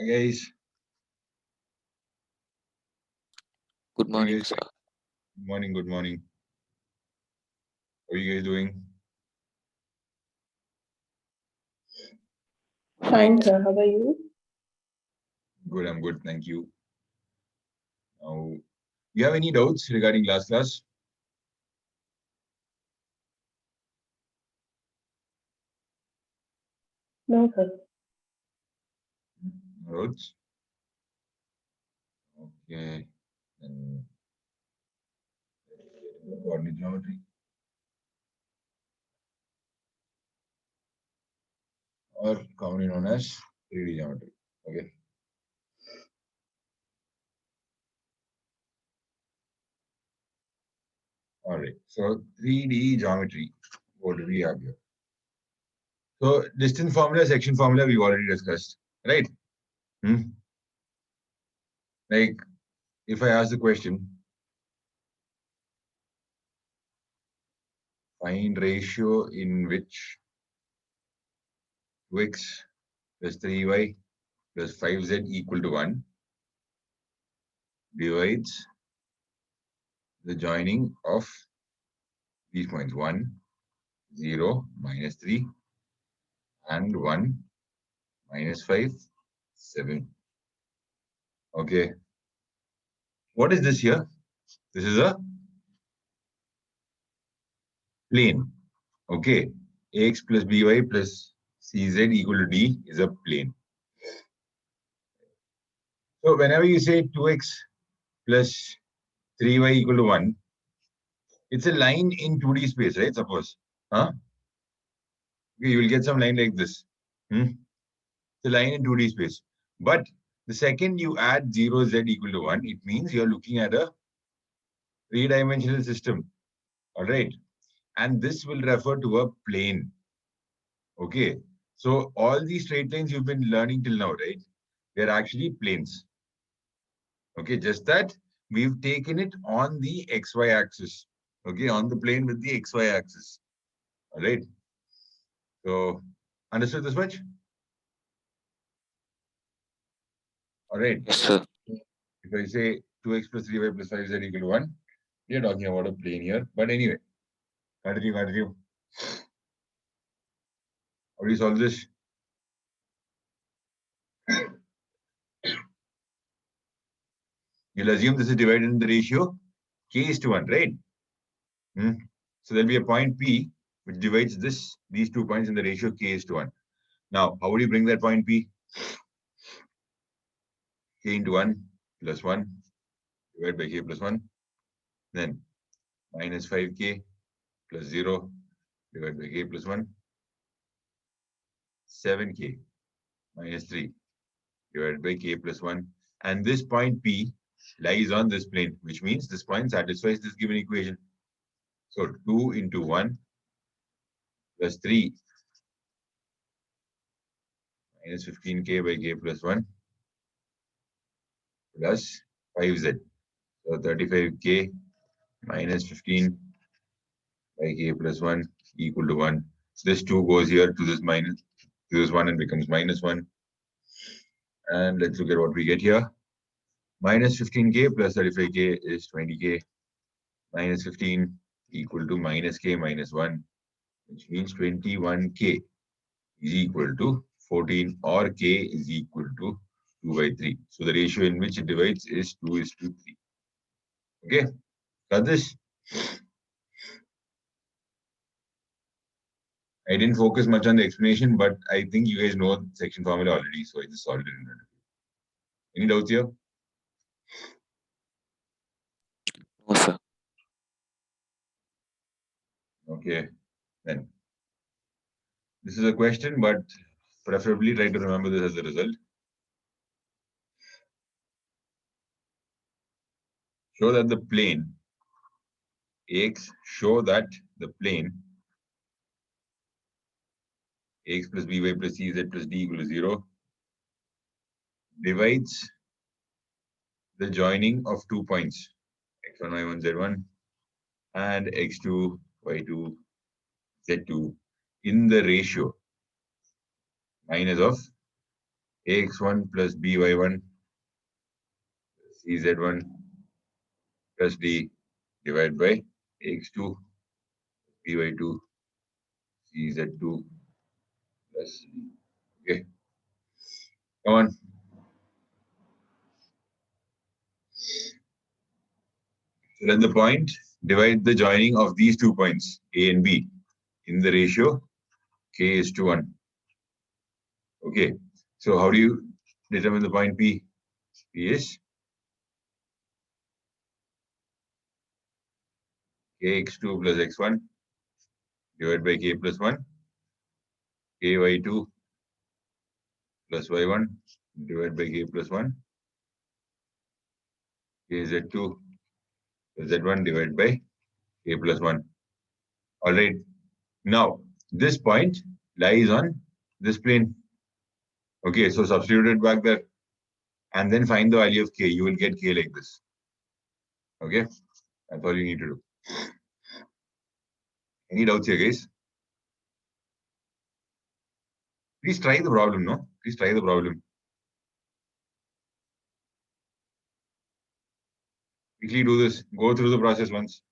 Hi guys. Good How are you morning, guys sir. doing? Good morning, good morning. How are you guys doing? Fine, Fine, sir. How are you? Good, I'm good, thank you. Now, you have any doubts regarding last class? No, sir. No doubts? Okay. Then coordinate geometry or commonly known as 3D geometry. Okay. All right. So 3D geometry. What do we have here? So distance formula, section formula, we've already discussed, right? Hmm? Like if I ask the question, find ratio in which 2x plus 3y plus 5z equal to 1 divides the joining of these points 1, 0, minus 3, and 1, minus 5, 7. Okay. What is this here? This is a plane. Okay. Ax plus by plus cz equal to d is a plane. So whenever you say 2x plus 3y equal to 1, it's a line in 2D space, right? Suppose. Huh? Okay, you will get some line like this. Hmm? It's a line in 2D space. But the second you add 0, z equal to 1, it means you're looking at a three-dimensional system. All right. And this will refer to a plane. Okay. So all these straight lines you've been learning till now, right? They're actually planes. Okay. Just that we've taken it on the XY axis. Okay. On the plane with the XY axis. All right. So understood this much? All right. Yes, sir. If I say 2x plus 3y plus 5z equal to 1, we are talking about a plane here. But anyway, continue, continue. How do you solve this? You'll assume this is divided in the ratio k is to 1, right? Hmm. So there'll be a point P which divides these 2 points in the ratio k is to 1. Now, how would you bring that point P? K into 1 plus 1 divided by k plus 1. Then minus 5k plus 0 divided by k plus 1. 7k minus 3 divided by k plus 1. And this point P lies on this plane, which means this point satisfies this given equation. So 2 into 1 plus 3 minus 15k by k plus 1 plus 5z. So 35k minus 15 by k plus 1 equal to 1. So this 2 goes here to this 1 and becomes minus 1. And let's look at what we get here. Minus 15k plus 35k is 20k. Minus 15 equal to minus k minus 1, which means 21k is equal to 14, or k is equal to 2 by 3. So the ratio in which it divides is 2 is to 3. Okay, got this? I didn't focus much on the explanation, but I think you guys know the section formula already, so I just solved it in front of you. Any doubts here? No, sir. Okay, then. This is a question, but preferably try to remember this as a result. Show that the plane show that the plane ax plus by plus cz plus d equal to 0 divides the joining of 2 points x1, y1, z1 and x2, y2, z2 in the ratio minus of ax1 plus by1 cz1 plus d divided by x2 by2 cz2 plus d. Okay, come on. So let the point divide the joining of these 2 points A and B in the ratio k is to 1. Okay, so how do you determine the point P? P is kx2 plus x1 divided by k plus 1, ky2 plus y1 divided by k plus 1, kz2 plus z1 divided by k plus 1. All right. Now, this point lies on this plane. Okay, so substitute it back there and then find the value of k. You will get k like this. Okay, that's all you need to do. Any doubts here, guys? Please try the problem, no? Please try the problem. Quickly do this. Go through the process once.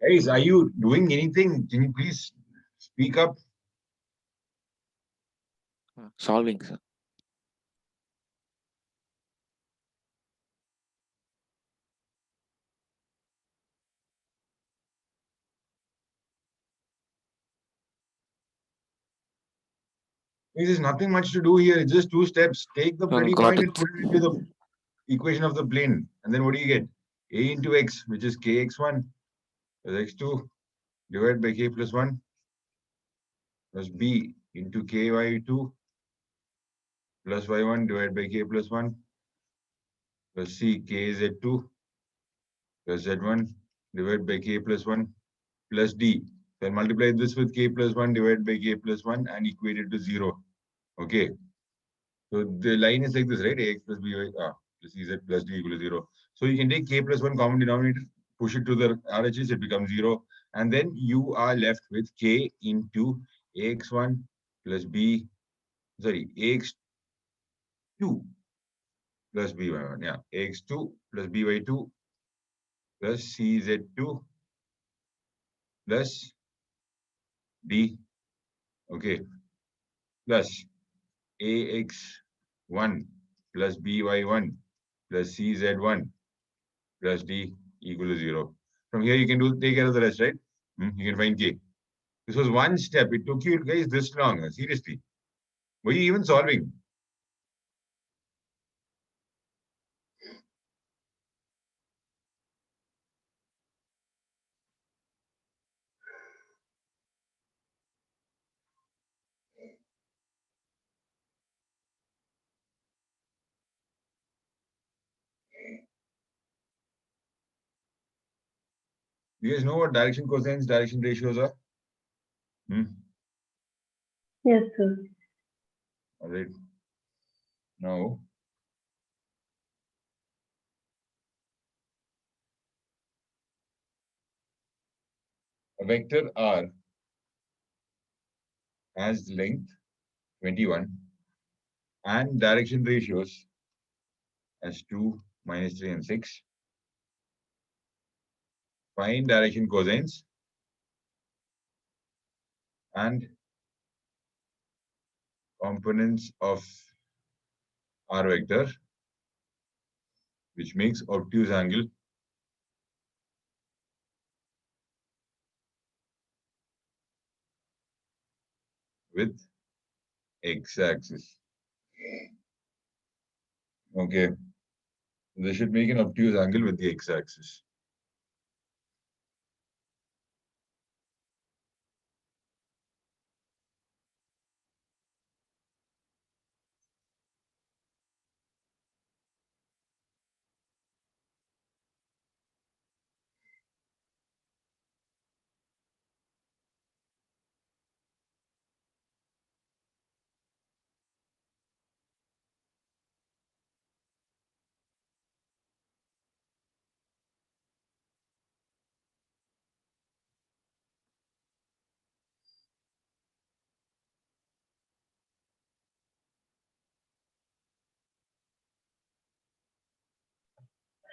Guys, are you doing anything? Can you please speak up? Solving, sir. There's nothing much to do here. It's just 2 steps. Take the bloody Got point it. and put it into the equation of the plane. And then what do you get? A into x, which is kx1 plus x2 divided by k plus 1 plus b into ky2 plus y1 divided by k plus 1 plus c kz2 plus z1 divided by k plus 1 plus d. So I'll multiply this with k plus 1 divided by k plus 1 and equate it to 0. Okay. So the line is like this, right? Ax plus by plus ez plus d equal to 0. So you can take k plus 1 common denominator, push it to the RHS, it becomes 0. And then you are left with k into ax1 plus b, sorry, ax2 plus by1. Yeah, ax2 plus by2 plus cz2 plus d. Okay, plus ax1 plus by1 plus cz1 plus d equal to 0. From here, you can take care of the rest, right? You can find k. This was one step. It took you guys this long. Seriously. Were you even solving? You guys know what direction cosines, direction ratios are? Yes, sir. All right. Now, a vector R has length 21 and direction ratios as 2, -3, and 6. Find direction cosines and components of R vector, which makes obtuse angle with x-axis. Okay, they should make an obtuse angle with the x-axis.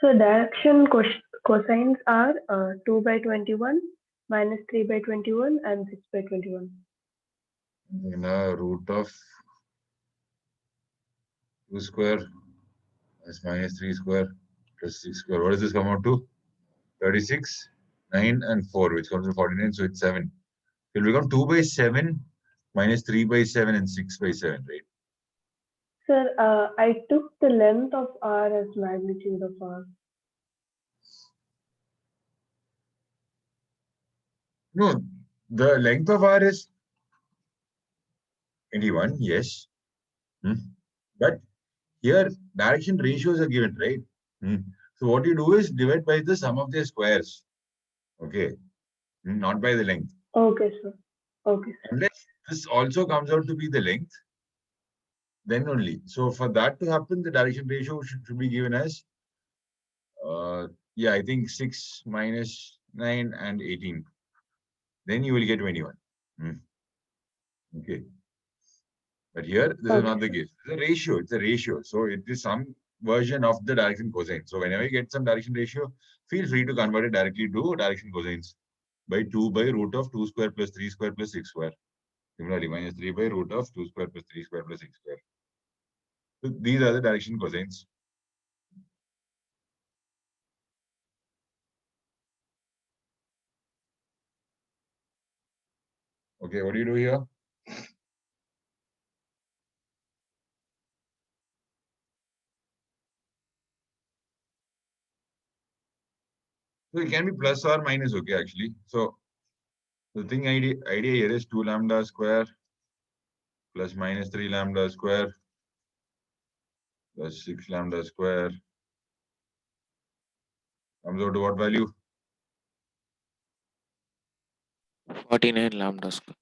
So direction cosines are 2 by 21, -3 by 21, and 6 by 21. Root of 2 square is -3 square plus 6 square. What does this come out to? 36, 9, and 4, which comes to 49, so it's 7. It will become 2 by 7, -3 by 7, and 6 by 7, right? Sir, I took the length of R as magnitude of R. No, the length of R is 21, yes. But here, direction ratios are given, right? So what you do is divide by the sum of their squares. Okay, not by the length. Okay, sir. Okay, sir. Unless this also comes out to be the length, then only. So for that to happen, the direction ratio should be given as, yeah, I think 6 minus 9 and 18. Then you will get 21. Okay. But here, this is not the case. It's a ratio. It's a ratio. So it is some version of the direction cosine. So whenever you get some direction ratio, feel free to convert it directly to direction cosines by 2 by root of 2 square plus 3 square plus 6 square. Similarly, -3 by root of 2 square plus 3 square plus 6 square. So these are the direction cosines. Okay, what do you do here? So it can be plus or minus, okay, actually. So the thing idea here is 2 lambda square plus -3 lambda square plus 6 lambda square comes out to what value? 49 lambda square.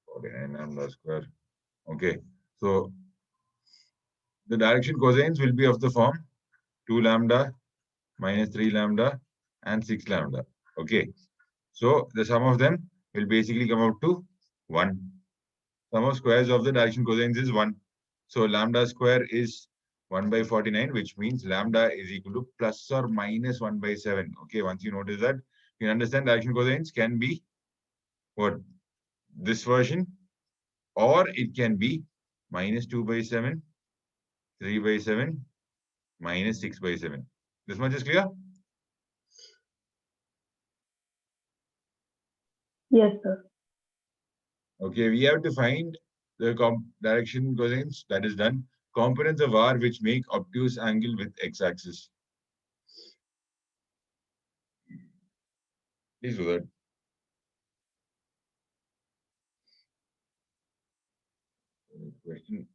49 lambda square. Okay, so the direction cosines will be of the form 2 lambda -3 lambda and 6 lambda. Okay, so the sum of them will basically come out to 1. Sum of squares of the direction cosines is 1. So lambda square is 1 by 49, which means lambda is equal to plus or minus 1 by 7. Okay, once you notice that, you understand direction cosines can be what? This version, or it can be -2 by 7, 3 by 7, -6 by 7. This much is clear? Yes, sir. Okay, we have to find the direction cosines. That is done. Components of R which make obtuse angle with x-axis. Please do that. Question.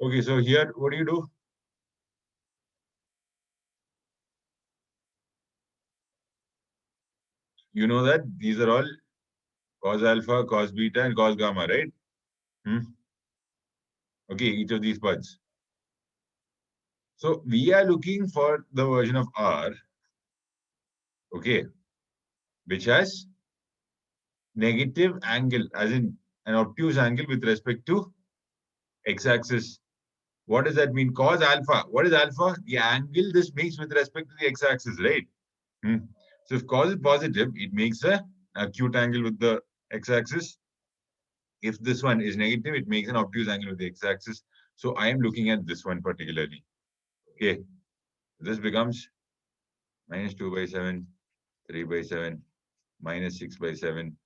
Okay, so here, what do? You know that these are all cos alpha, cos beta, and cos gamma, right? Okay, each of these parts. So we are looking for the version of R, okay, which has negative angle, as in an obtuse angle with respect to x-axis. What does that mean? Cos alpha. What is alpha? The angle this makes with respect to the x-axis, right? So if cos is positive, it makes a acute angle with the x-axis. If this one is negative, it makes an obtuse angle with the x-axis. So I am looking at this one particularly. Okay, this becomes minus 2 by 7, 3 by 7, minus 6 by 7.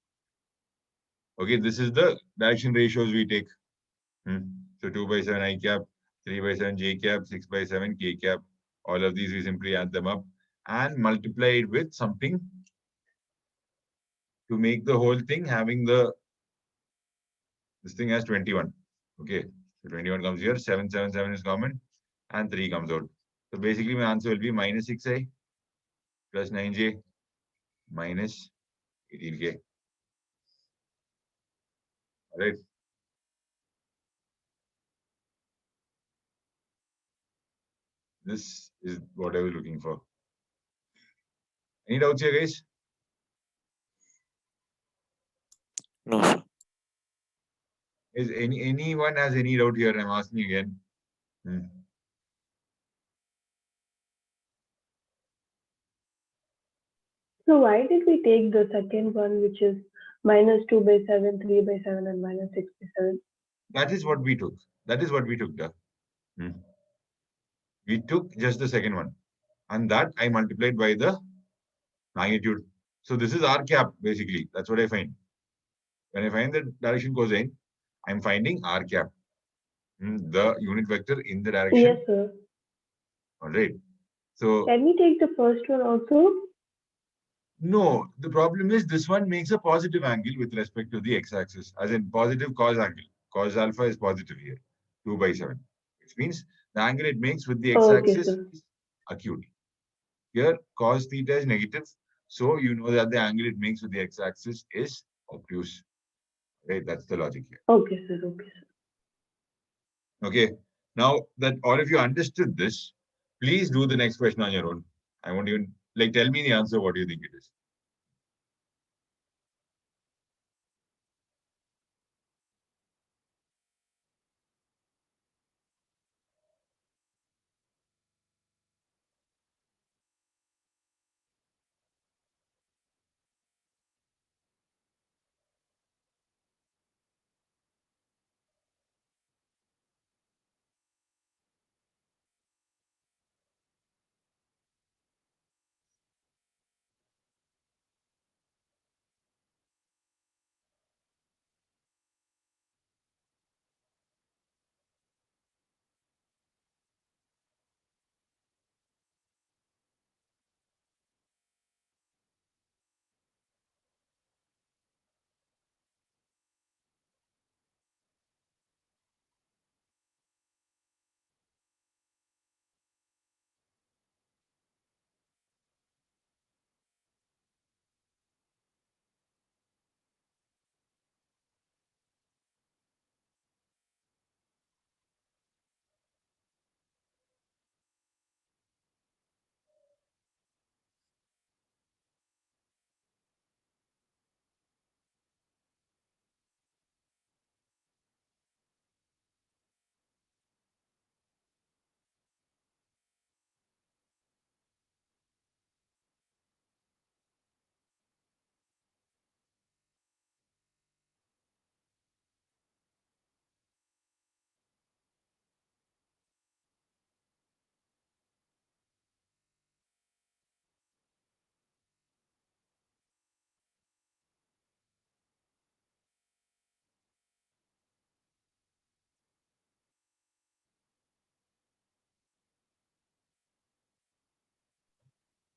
Okay, this is the direction ratios we take. So 2 by 7 I cap, 3 by 7 j cap, 6 by 7 k cap. All of these we simply add them up and multiply it with something to make the whole thing having this thing has 21. Okay, so 21 comes here, 777 is common, and 3 comes out. So basically my answer will be minus 6i plus 9j minus 18k. All right. This is what I was looking for. Any doubts here, guys? No, sir. Is anyone has any doubt here? I'm asking again. So why did we take the second one, which is minus 2 by 7, 3 by 7, and minus 6 by 7? That is what we took. That is what we took. We took just the second one. And that I multiplied by the magnitude. So this is R cap, basically. That's what I find. When I find the direction cosine, I'm finding R cap. The unit vector in the direction. Yes, sir. All right. So Can we take the first one also? no, the problem is this one makes a positive angle with respect to the x-axis, as in positive cos angle. Cos alpha is positive here, 2 by 7, which means the angle it makes with the Okay, x-axis sir. is acute. Here, cos theta is negative, so you know that the angle it makes with the x-axis is obtuse. Right, that's the logic here. Okay, sir. Okay, sir. Okay, now that all of you understood this, please do the next question on your own. I won't even, like, tell me the answer, what do you think it is?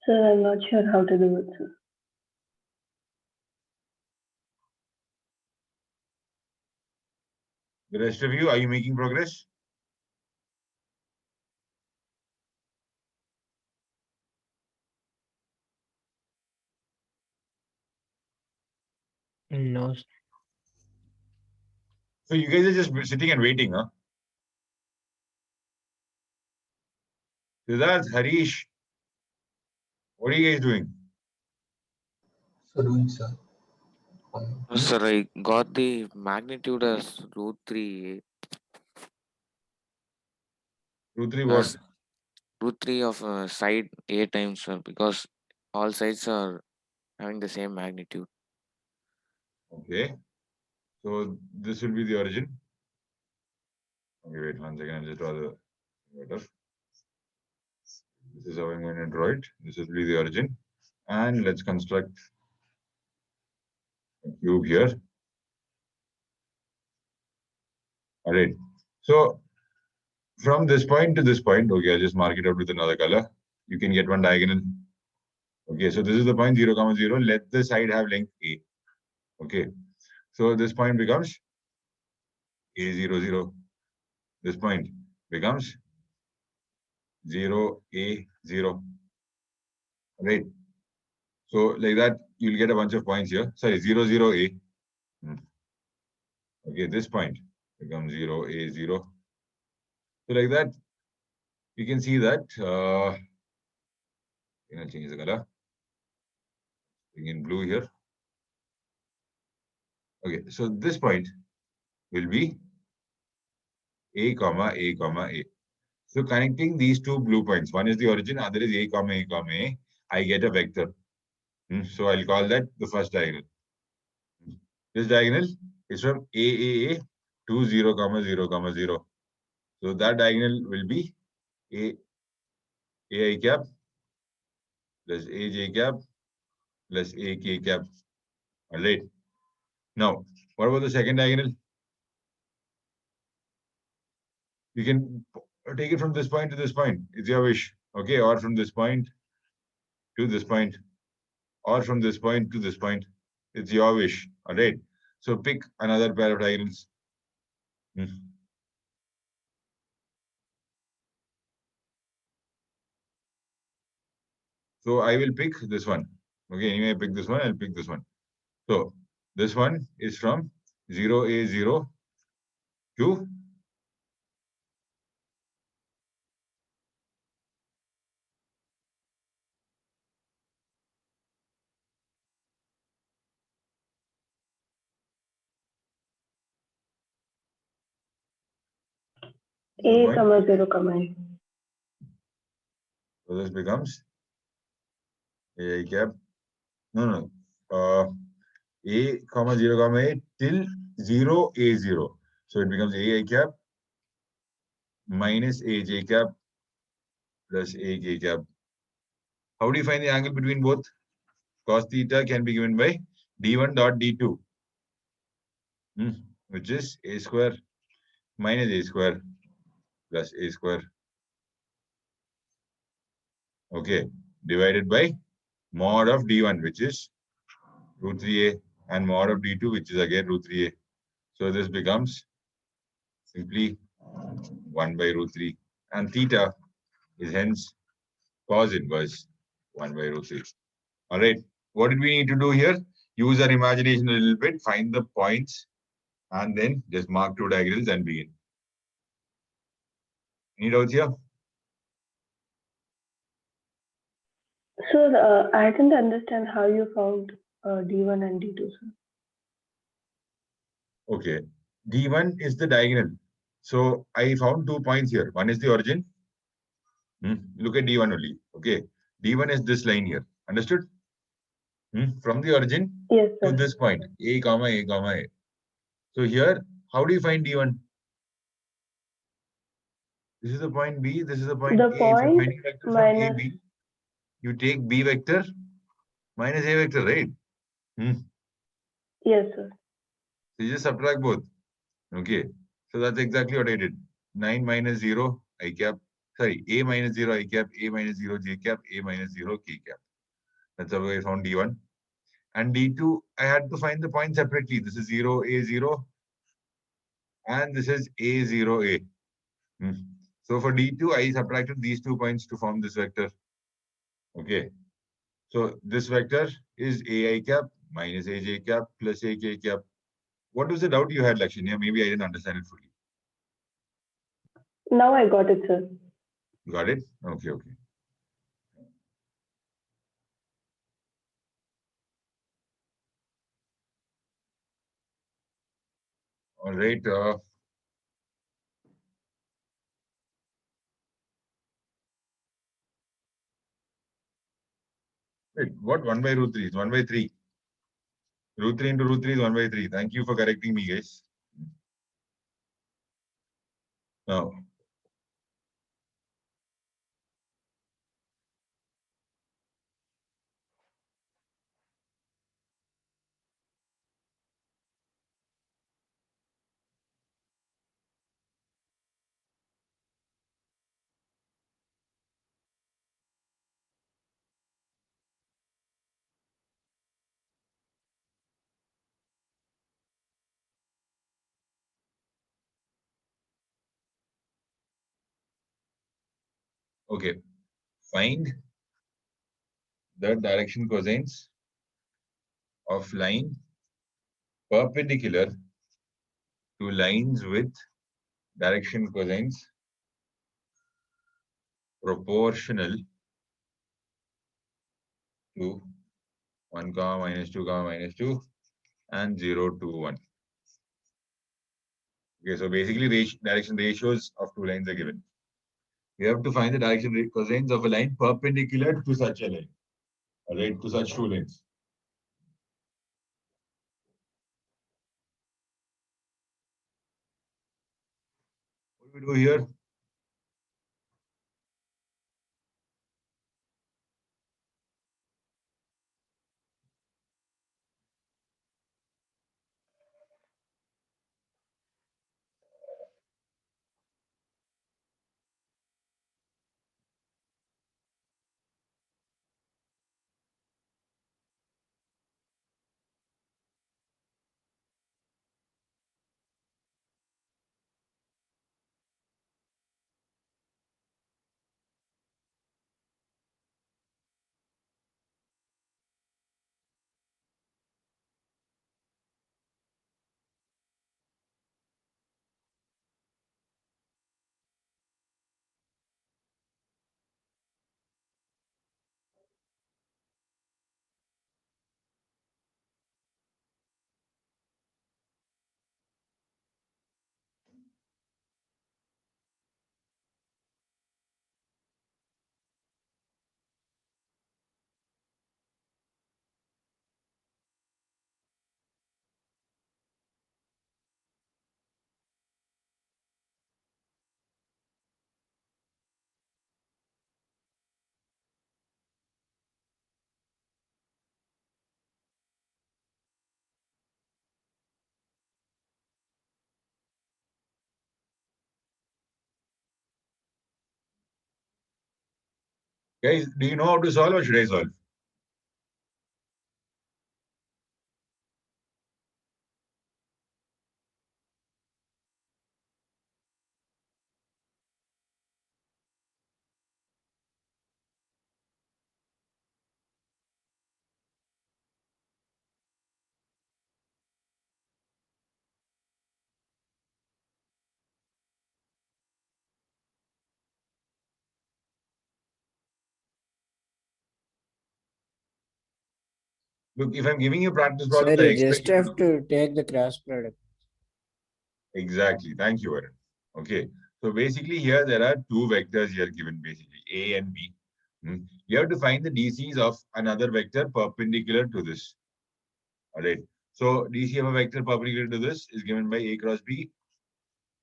Sir, I'm not sure how to do it, sir. The rest of you, are you making progress? No, sir. So you guys are just sitting and waiting, huh? Siddharth, Harish, what are you guys doing? So doing, sir. No, sir, I got the magnitude as root 3 Root 3 what? as root 3 of side A times, sir, because all sides are having the same magnitude. Okay. So this will be the origin. Okay, wait 1 second. I'll just draw the better. This is how I'm going to draw it. This will be the origin. And let's construct a cube here. All right. So from this point to this point, okay, I'll just mark it out with another color. You can get one diagonal. Okay, so this is the point 0, 0. Let the side have length A. Okay. So this point becomes A0, 0. This point becomes 0, A0. Right. So like that, you'll get a bunch of points here. Sorry, 0, 0, A. Okay, this point becomes 0, A0. So like that, you can see that. I'll change the color. Bring in blue here. Okay, so this point will be A, comma, A, comma, A. So connecting these two blue points, one is the origin, other is A, comma, A, comma, A, I get a vector. So I'll call that the first diagonal. This diagonal is from A to 0, comma, 0, comma, 0. So that diagonal will be AI cap plus AJ cap plus AK cap. All right. Now, what about the second diagonal? You can take it from this point to this point. It's your wish. Okay. Or from this point to this point. Or from this point to this point. It's your wish. All right. So pick another pair of diagonals. So I will pick this one. Okay. Anyway, I pick this one. I'll pick this one. So this one is from 0A0 to A, comma, 0, comma, A. So this becomes AI cap. No. A, comma, 0, comma, A till 0, A0. So it becomes AI cap minus AJ cap plus AK cap. How do you find the angle between both? Cos theta can be given by D1 dot D2, which is A square minus A square plus A square. Okay, divided by mod of D1, which is root 3A, and mod of D2, which is again root 3A. So this becomes simply 1 by root 3. And theta is hence cos inverse 1 by root 3. All right. What did we need to do here? Use our imagination a little bit, find the points, and then just mark two diagonals and begin. Any doubts here? So I didn't understand how you found D1 and D2, sir. Okay. D1 is the diagonal. So I found 2 points here. One is the origin. Look at D1 only. Okay. D1 is this line here. Understood? From the origin Yes, to sir. this point, A, comma, A, comma, A. So here, how do you find D1? This is the point B. This is the point The A. If you're point finding vector from A, minus, B, you take B vector minus A vector, right? yes, sir. So you just subtract both. Okay. So that's exactly what I did. 9 minus 0 I cap. Sorry, A minus 0 I cap, A minus 0 J cap, A minus 0 K cap. That's how I found D1. And D2, I had to find the point separately. This is 0, A0. And this is A0, A. So for D2, I subtracted these 2 points to form this vector. Okay. So this vector is AI cap minus aj cap plus ak cap. What was the doubt you had, Lakshmi? Maybe I didn't understand it fully. Now I got it, sir. Got it? Okay, okay. All right. Wait, what? 1 by root 3 is 1 by 3. Root 3 into root 3 is 1 by 3. Thank you for correcting me, guys. Now, okay. Find the direction cosines of line perpendicular to lines with direction cosines proportional to 1 comma minus 2 comma minus 2 and 0 to 1. Okay, so basically direction ratios of two lines are given. We have to find the direction cosines of a line perpendicular to such a line. All right, to such two lines. What do we do here? Guys, do you know how to solve or should I solve? Look, if I'm giving you practice Sir, problems, I you expect just you to have to take the cross product. Exactly. Thank you, Varun. Okay. So basically here there are two vectors here given basically A and B. You have to find the DCs of another vector perpendicular to this. All right. So DC of a vector perpendicular to this is given by A cross B,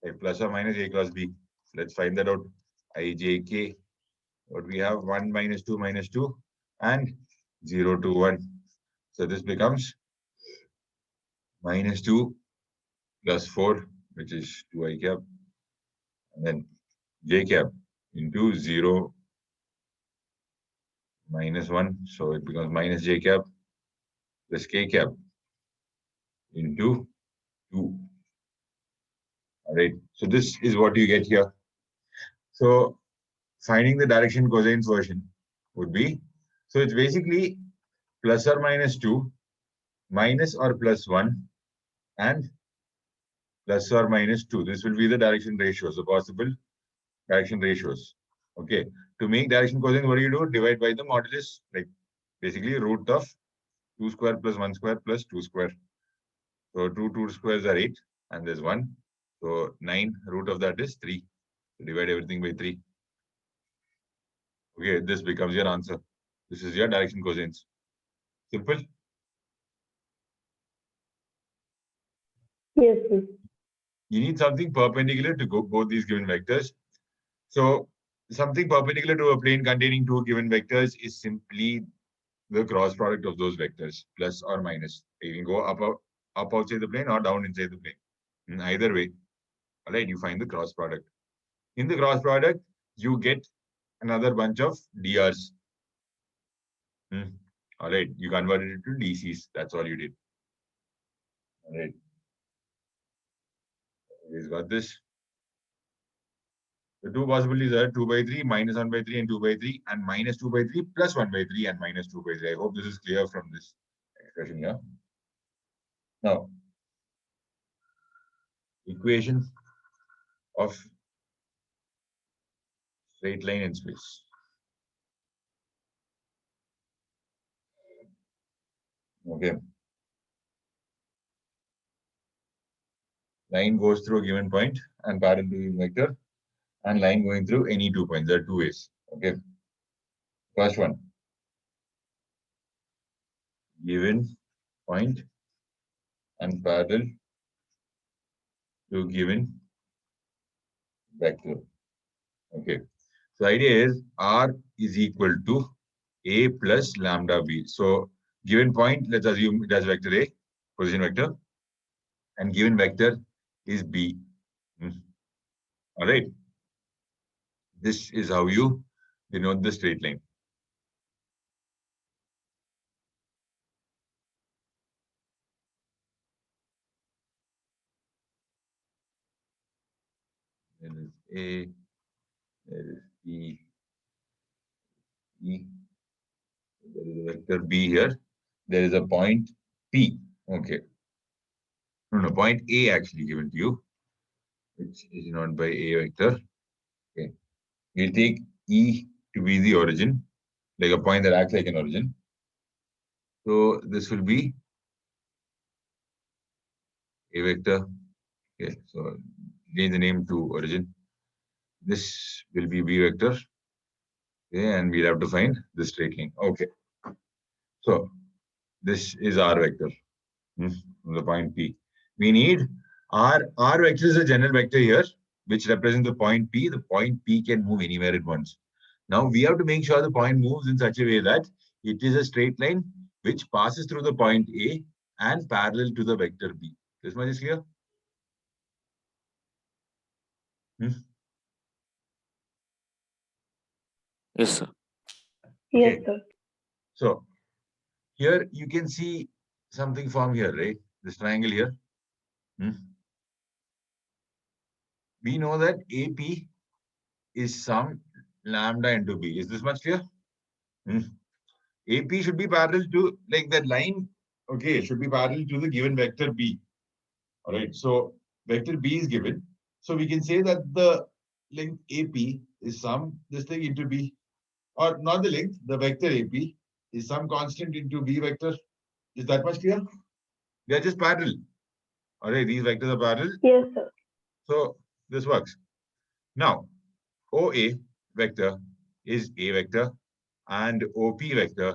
like plus or minus A cross B. Let's find that out. IJK. What we have 1 minus 2 minus 2 and 0 to 1. So this becomes minus 2 plus 4, which is 2I cap. And then J cap into 0 minus 1. So it becomes minus J cap plus K cap into 2. All right. So this is what you get here. So finding the direction cosines version would be, so it's basically plus or minus 2 minus or plus 1 and plus or minus 2. This will be the direction ratios, the possible direction ratios. Okay. To make direction cosine, what do? Divide by the modulus, like basically root of 2 square plus 1 square plus 2 square. So 2 squares are 8 and there's 1. So 9, root of that is 3. So divide everything by 3. Okay, this becomes your answer. This is your direction cosines. Simple. Yes, sir. You need something perpendicular to go both these given vectors. So something perpendicular to a plane containing two given vectors is simply the cross product of those vectors, plus or minus. You can go up outside the plane or down inside the plane. In either way, all right, you find the cross product. In the cross product, you get another bunch of DRs. All right, you converted it to DCs. That's all you did. All right. We've got this. The two possibilities are 2 by 3, minus 1 by 3 and 2 by 3, and minus 2 by 3 plus 1 by 3 and minus 2 by 3. I hope this is clear from this expression here. Now, equation of straight line in space. Okay. Line goes through a given point and parallel to the vector, and line going through any 2 points. There are 2 ways. Okay. First one. Given point and parallel to given vector. Okay. So the idea is R is equal to A plus lambda B. So given point, let's assume it has vector A, position vector, and given vector is B. All right. This is how you denote the straight line. There is A, there is E, there is a vector B here. There is a point P. Okay. No, point A actually given to you, which is not by A vector. Okay. We'll take E to be the origin, like a point that acts like an origin. So this will be A vector. Okay. So change the name to origin. This will be B vector. Okay. And we'll have to find the straight line. Okay. So this is R vector from the point P. We need R vector is a general vector here, which represents the point P. The point P can move anywhere it wants. Now we have to make sure the point moves in such a way that it is a straight line which passes through the point A and parallel to the vector B. This much is clear? Yes, sir. Yes, Okay. sir. So here you can see something form here, right? This triangle here. We know that AP is some lambda into B. Is this much clear? AP should be parallel to, like that line, okay, should be parallel to the given vector B. All right, so vector B is given. So we can say that the length AP is some this thing into B, or not the length, the vector AP is some constant into B vector. Is that much clear? They are just parallel. All right, these vectors are parallel. Yes, sir. So this works. Now, OA vector is A vector and OP vector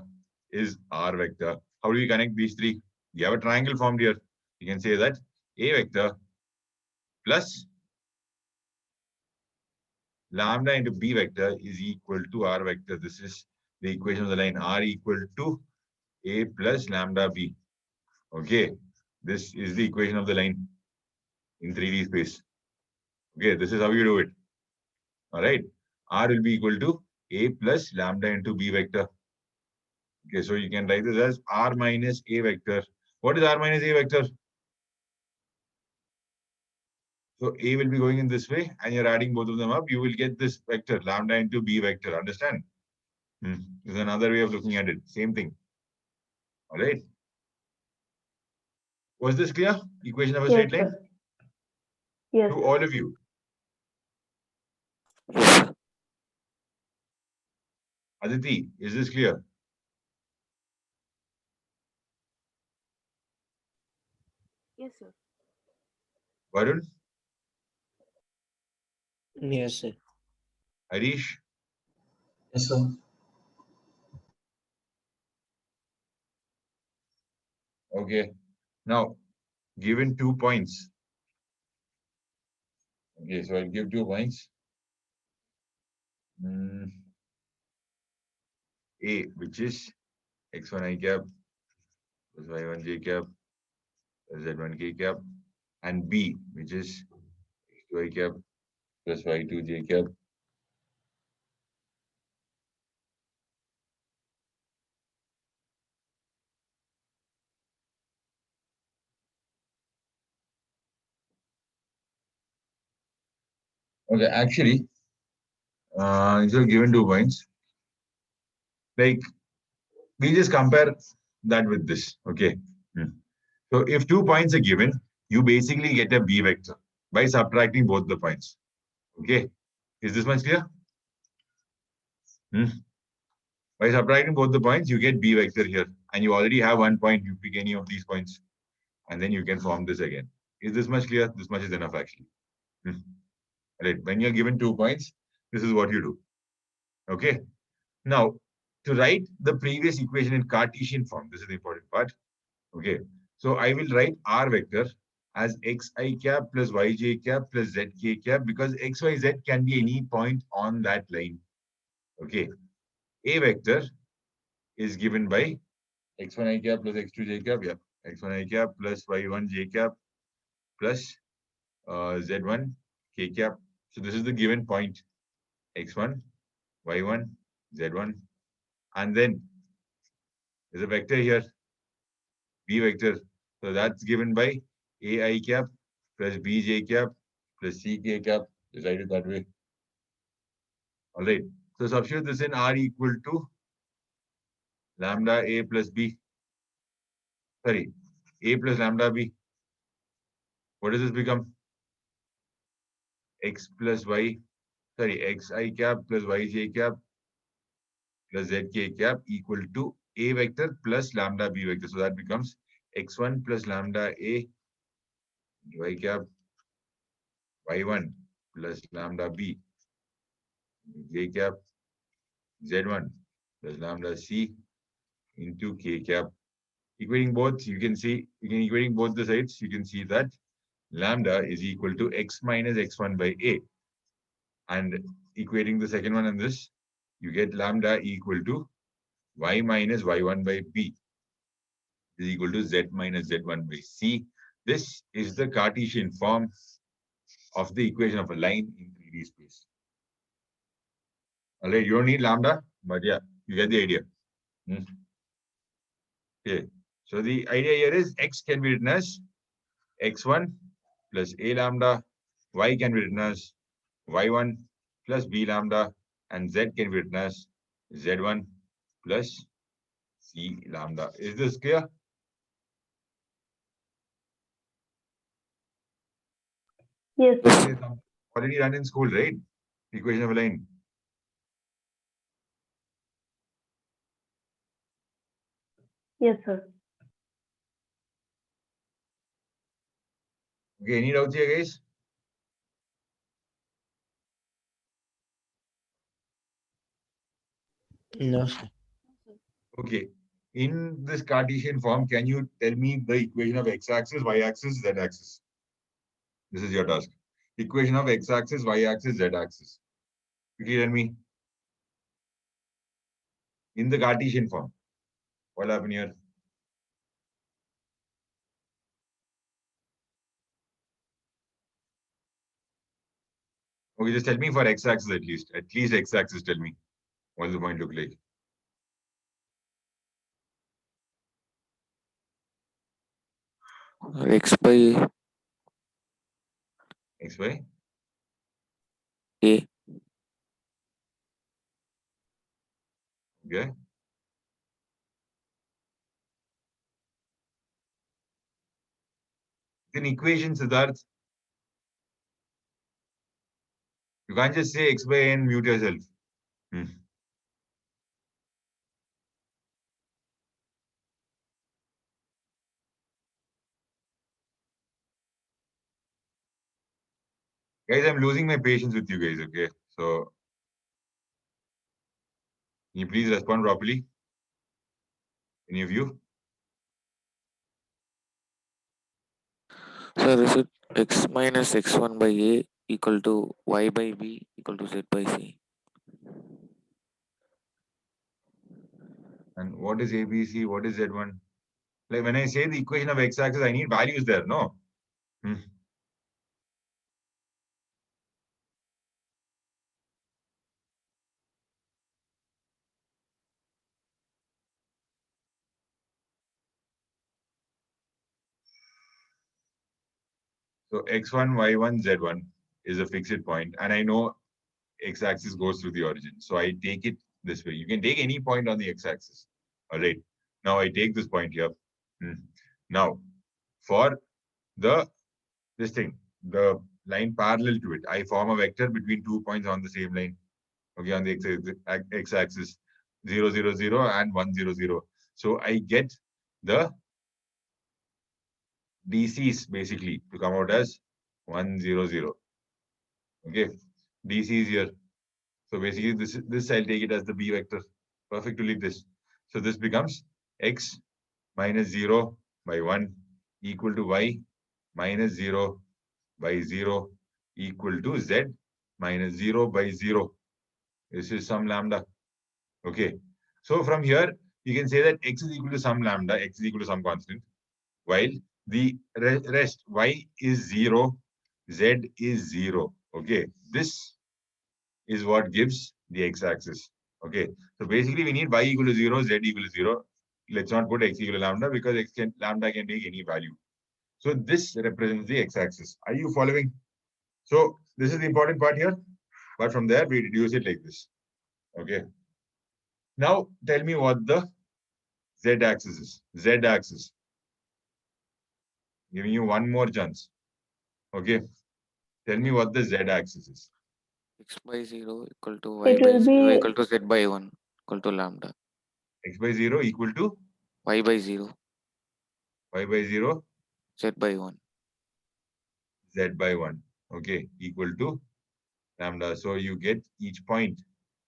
is R vector. How do we connect these three? We have a triangle formed here. You can say that A vector plus lambda into B vector is equal to R vector. This is the equation of the line R equal to A plus lambda B. Okay, this is the equation of the line in 3D space. Okay, this is how you do it. All right, R will be equal to A plus lambda into B vector. Okay, so you can write this as R minus A vector. What is R minus A vector? So A will be going in this way and you're adding both of them up. You will get this vector lambda into B vector. Understand? This is another way of looking at it. Same thing. All right. Was this clear? Equation of a Yes, straight line? sir. Yes, To sir. all of you. Yes, sir. Aditi, is this clear? Yes, sir. Varun, Yes, sir. Harish, Yes, sir. okay. Now, given 2 points. Okay, so I'll give 2 points. A, which is x1 I cap plus y1 j cap plus z1 k cap, and B, which is x2 I cap plus y2 j cap. Okay, actually, instead of given 2 points, like we just compare that with this. Okay. So if 2 points are given, you basically get a B vector by subtracting both the points. Okay. Is this much clear? By subtracting both the points, you get B vector here. And you already have 1 point. You pick any of these points. And then you can form this again. Is this much clear? This much is enough actually. Right. When you're given 2 points, this is what you do. Okay. Now, to write the previous equation in Cartesian form, this is the important part. Okay. So I will write R vector as xi cap plus yj cap plus zk cap because xyz can be any point on that line. Okay. A vector is given by x1 I cap plus x2 j cap. Yeah. x1 I cap plus y1 j cap plus z1 k cap. So this is the given point x1, y1, z1. And then there's a vector here, b vector. So that's given by ai cap plus bj cap plus ck cap. Just write it that way. All right. So substitute this in R equal to lambda A plus B. Sorry, A plus lambda B. What does this become? X plus Y. Sorry, xi cap plus yj cap plus zk cap equal to A vector plus lambda B vector. So that becomes x1 plus lambda A y cap y1 plus lambda B j cap z1 plus lambda C into k cap. Equating both, you can equating both the sides, you can see that lambda is equal to x minus x1 by A. And equating the second one and this, you get lambda equal to y minus y1 by B is equal to z minus z1 by C. This is the Cartesian form of the equation of a line in 3D space. All right, you don't need lambda, but yeah, you get the idea. Okay, so the idea here is x can be written as x1 plus a lambda, y can be written as y1 plus b lambda, and z can be written as z1 plus c lambda. Is this clear? Yes, Yes, sir. sir. Already done in school, right? Equation of a line. Yes, sir. Okay, any doubts here, guys? No, sir. Okay. In this Cartesian form, can you tell me the equation of x-axis, y-axis, z-axis? This is your task. Equation of x-axis, y-axis, z-axis. Quickly tell me. In the Cartesian form, what happened here? Okay, just tell me for x-axis at least. At least x-axis, tell me. What does the point look like? X by X by A. okay. an equation, Siddharth. You can't just say x by n, mute yourself. Guys, I'm losing my patience with you guys, okay? So, can you please respond properly? Any of you? Sir, is it x minus x1 by a equal to y by b equal to z by c? And what is ABC? What is Z1? Like when I say the equation of x-axis, I need values there, no? So x1, y1, z1 is a fixed point, and I know x-axis goes through the origin. So I take it this way. You can take any point on the x-axis. All right. Now I take this point here. Now, for this thing, the line parallel to it, I form a vector between 2 points on the same line. Okay, on the x-axis, 0, 0, 0 and 1, 0, 0. So I get the DCs basically to come out as 1, 0, 0. Okay, DC is here. So basically this I'll take it as the B vector. Perfect to leave this. So this becomes x minus 0 by 1 equal to y minus 0 by 0 equal to z minus 0 by 0. This is some lambda. Okay. So from here, you can say that x is equal to some lambda, x is equal to some constant, while the rest, y is 0, z is 0. Okay. This is what gives the x-axis. Okay. So basically, we need y equal to 0, z equal to 0. Let's not put x equal to lambda because lambda can take any value. So this represents the x-axis. Are you following? So this is the important part here. But from there, we reduce it like this. Okay. Now, tell me what the z-axis is. Z-axis. Giving you one more chance. Okay. Tell me what the z-axis is. X by 0 equal to y It by will 0 be equal to z by 1 equal to lambda. X by 0 equal to Y by 0, y by 0, z by 1. z by 1. Okay. Equal to lambda. So you get each point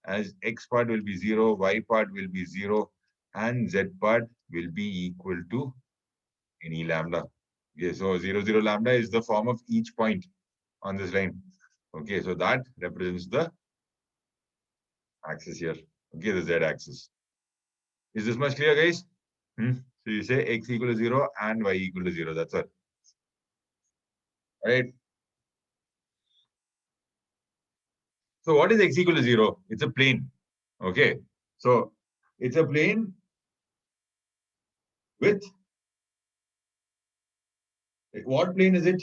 as x part will be 0, y part will be 0, and z part will be equal to any lambda. Okay, so 0, 0 lambda is the form of each point on this line. Okay, so that represents the axis here. Okay, the z-axis. Is this much clear, guys? So you say x equal to 0 and y equal to 0. That's all. All right. So what is x equal to 0? It's a plane. Okay. So it's a plane with what plane is it?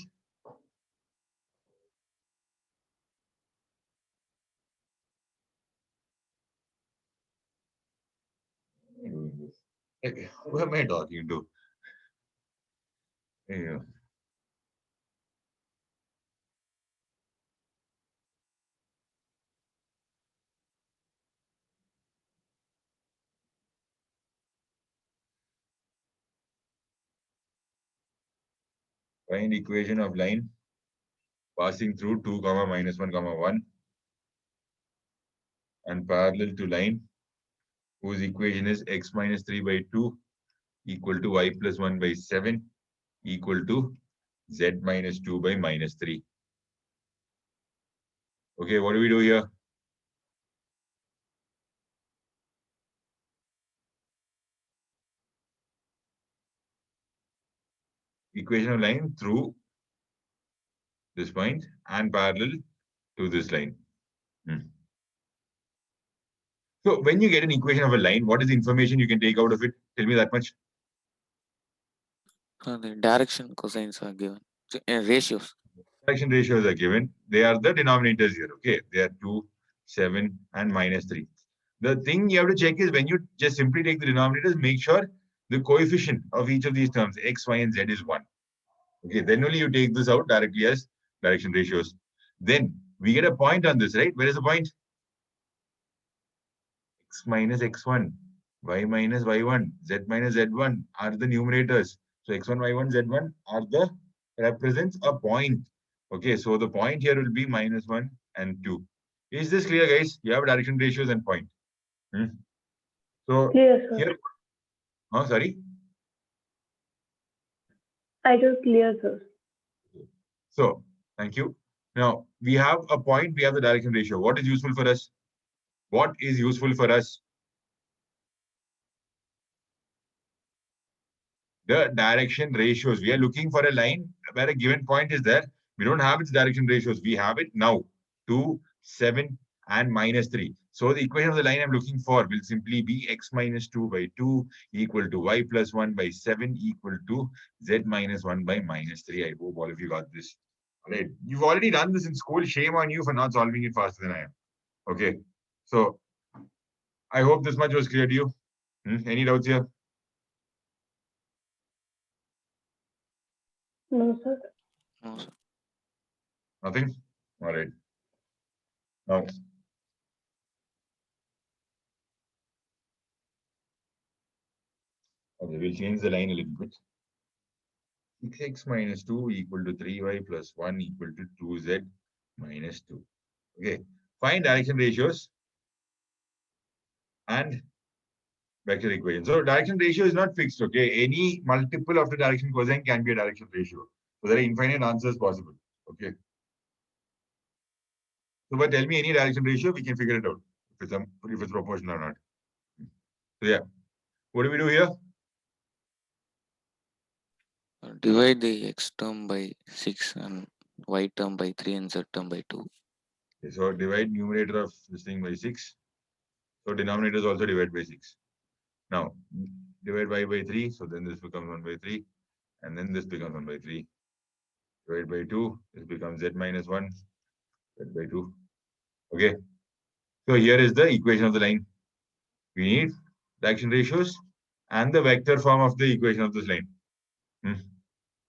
Who am I talking to? Yeah. Find equation of line passing through 2 comma minus 1 comma 1 and parallel to line whose equation is x minus 3 by 2 equal to y plus 1 by 7 equal to z minus 2 by minus 3. Okay, what do we do here? Equation of line through this point and parallel to this line. So when you get an equation of a line, what is the information you can take out of it? Tell me that much. The direction cosines are given. Ratios. Direction ratios are given. They are the denominators here. Okay, they are 2, 7, and minus 3. The thing you have to check is when you just simply take the denominators, make sure the coefficient of each of these terms, x, y, and z, is 1. Okay, then only you take this out directly as direction ratios. Then we get a point on this, right? Where is the point? X minus x1, y minus y1, z minus z1 are the numerators. So x1, y1, z1 are the represents a point. Okay, so the point here will be -1 and 2. Is this clear, guys? You have direction ratios and point. So Clear, sir. here, oh, sorry. I just clear, sir. So thank you. Now we have a point, we have the direction ratio. What is useful for us? What is useful for us? The direction ratios. We are looking for a line where a given point is there. We don't have its direction ratios. We have it now. 2, 7, and -3. So the equation of the line I'm looking for will simply be x minus 2 by 2 equal to y plus 1 by 7 equal to z minus 1 by -3. I hope all of you got this. All right. You've already done this in school. Shame on you for not solving it faster than I am. Okay. So I hope this much was clear to you. Any doubts here? No, sir. No, sir. Nothing? All right. Now, okay, we'll change the line a little bit. 6x minus 2 equal to 3y plus 1 equal to 2z minus 2. Okay. Find direction ratios and vector equation. So direction ratio is not fixed. Okay. Any multiple of the direction cosine can be a direction ratio. So there are infinite answers possible. Okay. So but tell me any direction ratio, we can figure it out if it's proportional or not. So yeah. What do we do here? Divide the x term by 6 and y term by 3 and z term by 2. Okay, so divide numerator of this thing by 6. So denominator is also divide by 6. Now divide y by 3. So then this becomes 1 by 3. And then this becomes 1 by 3. Divide by 2. This becomes z minus 1. Z by 2. Okay. So here is the equation of the line. We need direction ratios and the vector form of the equation of this line.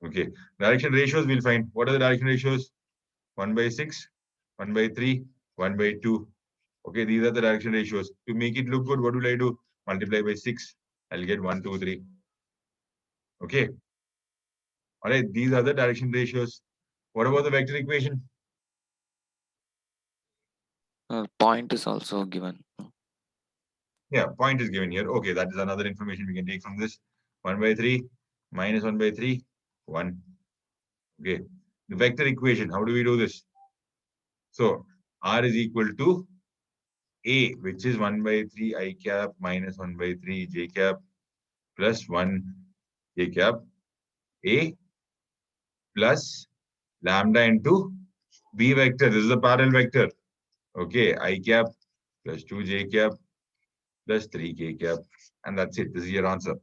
Okay. Direction ratios we'll find. What are the direction ratios? 1 by 6, 1 by 3, 1 by 2. Okay, these are the direction ratios. To make it look good, what will I do? Multiply by 6. I'll get 1, 2, 3. Okay. All right, these are the direction ratios. What about the vector equation? Point is also given. Yeah, point is given here. Okay, that is another information we can take from this. 1 by 3 minus 1 by 3, 1. Okay. The vector equation, how do we do this? So R is equal to A, which is 1 by 3 I cap minus 1 by 3 J cap plus 1 J cap A plus lambda into B vector. This is a parallel vector. Okay, I cap plus 2 J cap plus 3 K cap. And that's it. This is your answer.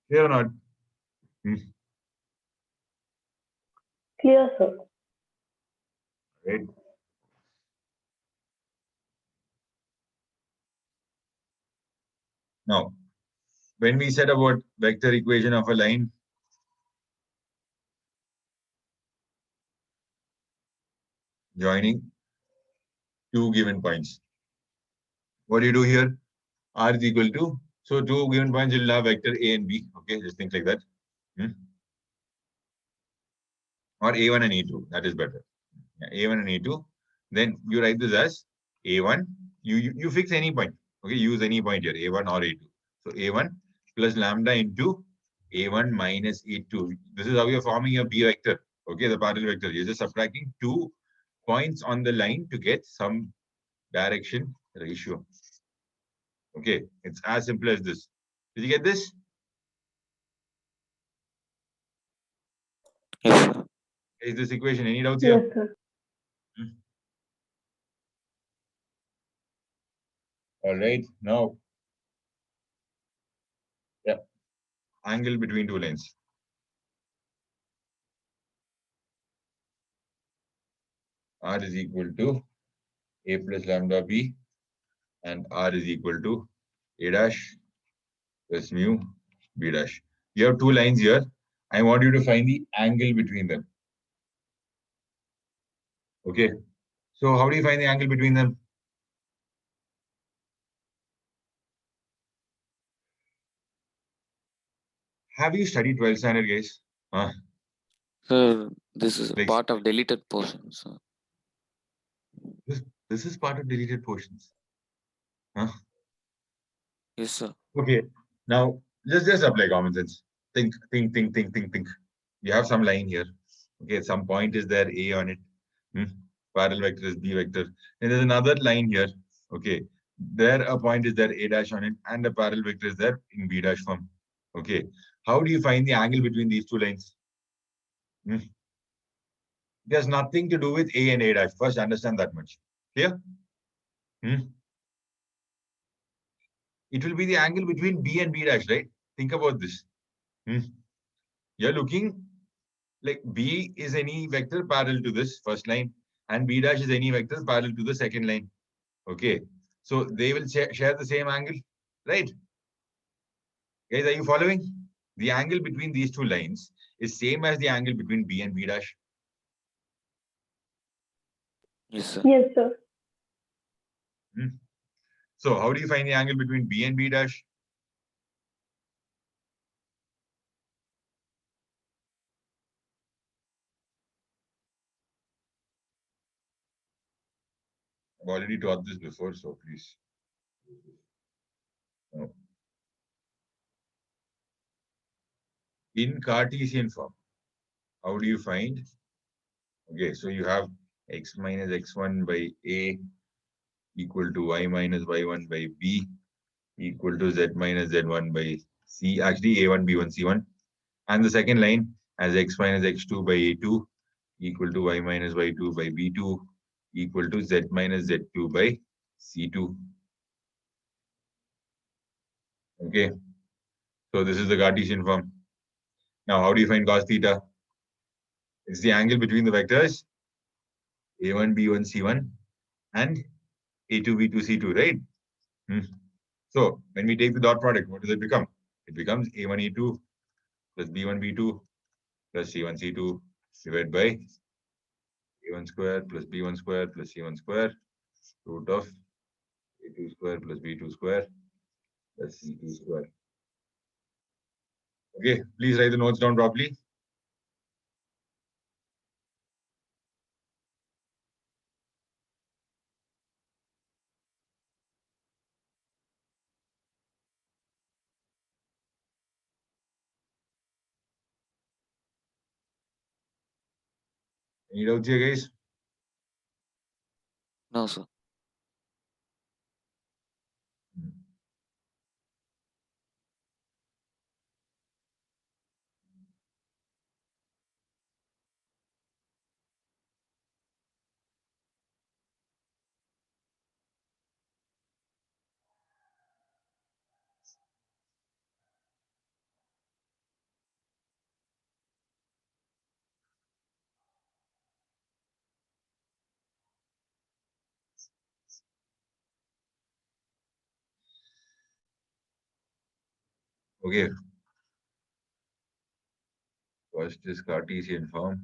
Clear or not? Clear, sir. Right. Now, when we said about vector equation of a line, joining two given points. What do you do here? R is equal to, so two given points will have vector A and B. Okay, just think like that. Or A1 and A2, that is better. Yeah, A1 and A2. Then you write this as A1. You fix any point. Okay, use any point here, A1 or A2. So A1 plus lambda into A1 minus A2. This is how you're forming a B vector. Okay, the parallel vector. You're just subtracting 2 points on the line to get some direction ratio. Okay, it's as simple as this. Did you get this? Yes, sir. Is this equation? Any doubts here? Yes, sir. All right, now, yeah, angle between two lines. R is equal to A plus lambda B, and R is equal to A dash plus mu B dash. You have two lines here. I want you to find the angle between them. Okay. So how do you find the angle between them? Have you studied 12th standard, guys? Huh? Sir, this is a Like, part of deleted portion, sir. this is part of deleted portions. Huh? Yes, sir. Okay. Now, just apply common sense. Think. You have some line here. Okay. Some point is there, A on it. Parallel vector is B vector. And there's another line here. Okay. There a point is there, A dash on it, and the parallel vector is there in B dash form. Okay. How do you find the angle between these two lines? It has nothing to do with A and A dash. First, understand that much. Clear? It will be the angle between B and B dash, right? Think about this. You're looking like B is any vector parallel to this first line, and B dash is any vector parallel to the second line. Okay. So they will share the same angle, right? Guys, are you following? The angle between these two lines is same as the angle between B and B dash. Yes, sir. Yes, sir. So how do you find the angle between B and B dash? I've already taught this before, so please. No. In Cartesian form, how do you find? Okay, so you have x minus x1 by A equal to y minus y1 by B equal to z minus z1 by C. Actually, A1, B1, C1. And the second line as x minus x2 by A2 equal to y minus y2 by B2 equal to z minus z2 by C2. Okay. So this is the Cartesian form. Now, how do you find cos theta? It's the angle between the vectors A1, B1, C1 and A2, B2, C2, right? So when we take the dot product, what does it become? It becomes A1, A2 plus B1, B2 plus C1, C2 divided by A1 square plus B1 square plus C1 square root of A2 square plus B2 square plus C2 square. Okay, please write the notes down properly. Any doubts here, guys? No, sir. Okay. First is Cartesian form.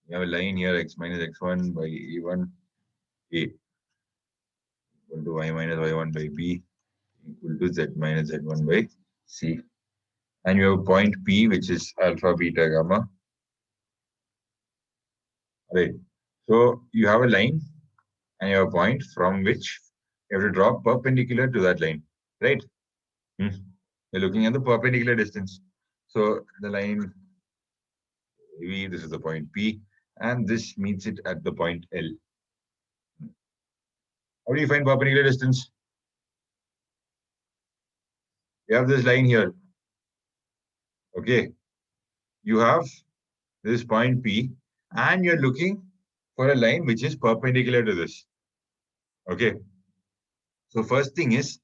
You have a line here, x minus x1 by A1, A equal to y minus y1 by B equal to z minus z1 by C. And you have a point P, which is alpha, beta, gamma. Right. So you have a line and you have a point from which you have to draw perpendicular to that line, right? You're looking at the perpendicular distance. So the line V, this is the point P, and this meets it at the point L. How do you find perpendicular distance? You have this line here. Okay. You have this point P, and you're looking for a line which is perpendicular to this. Okay. So first thing is,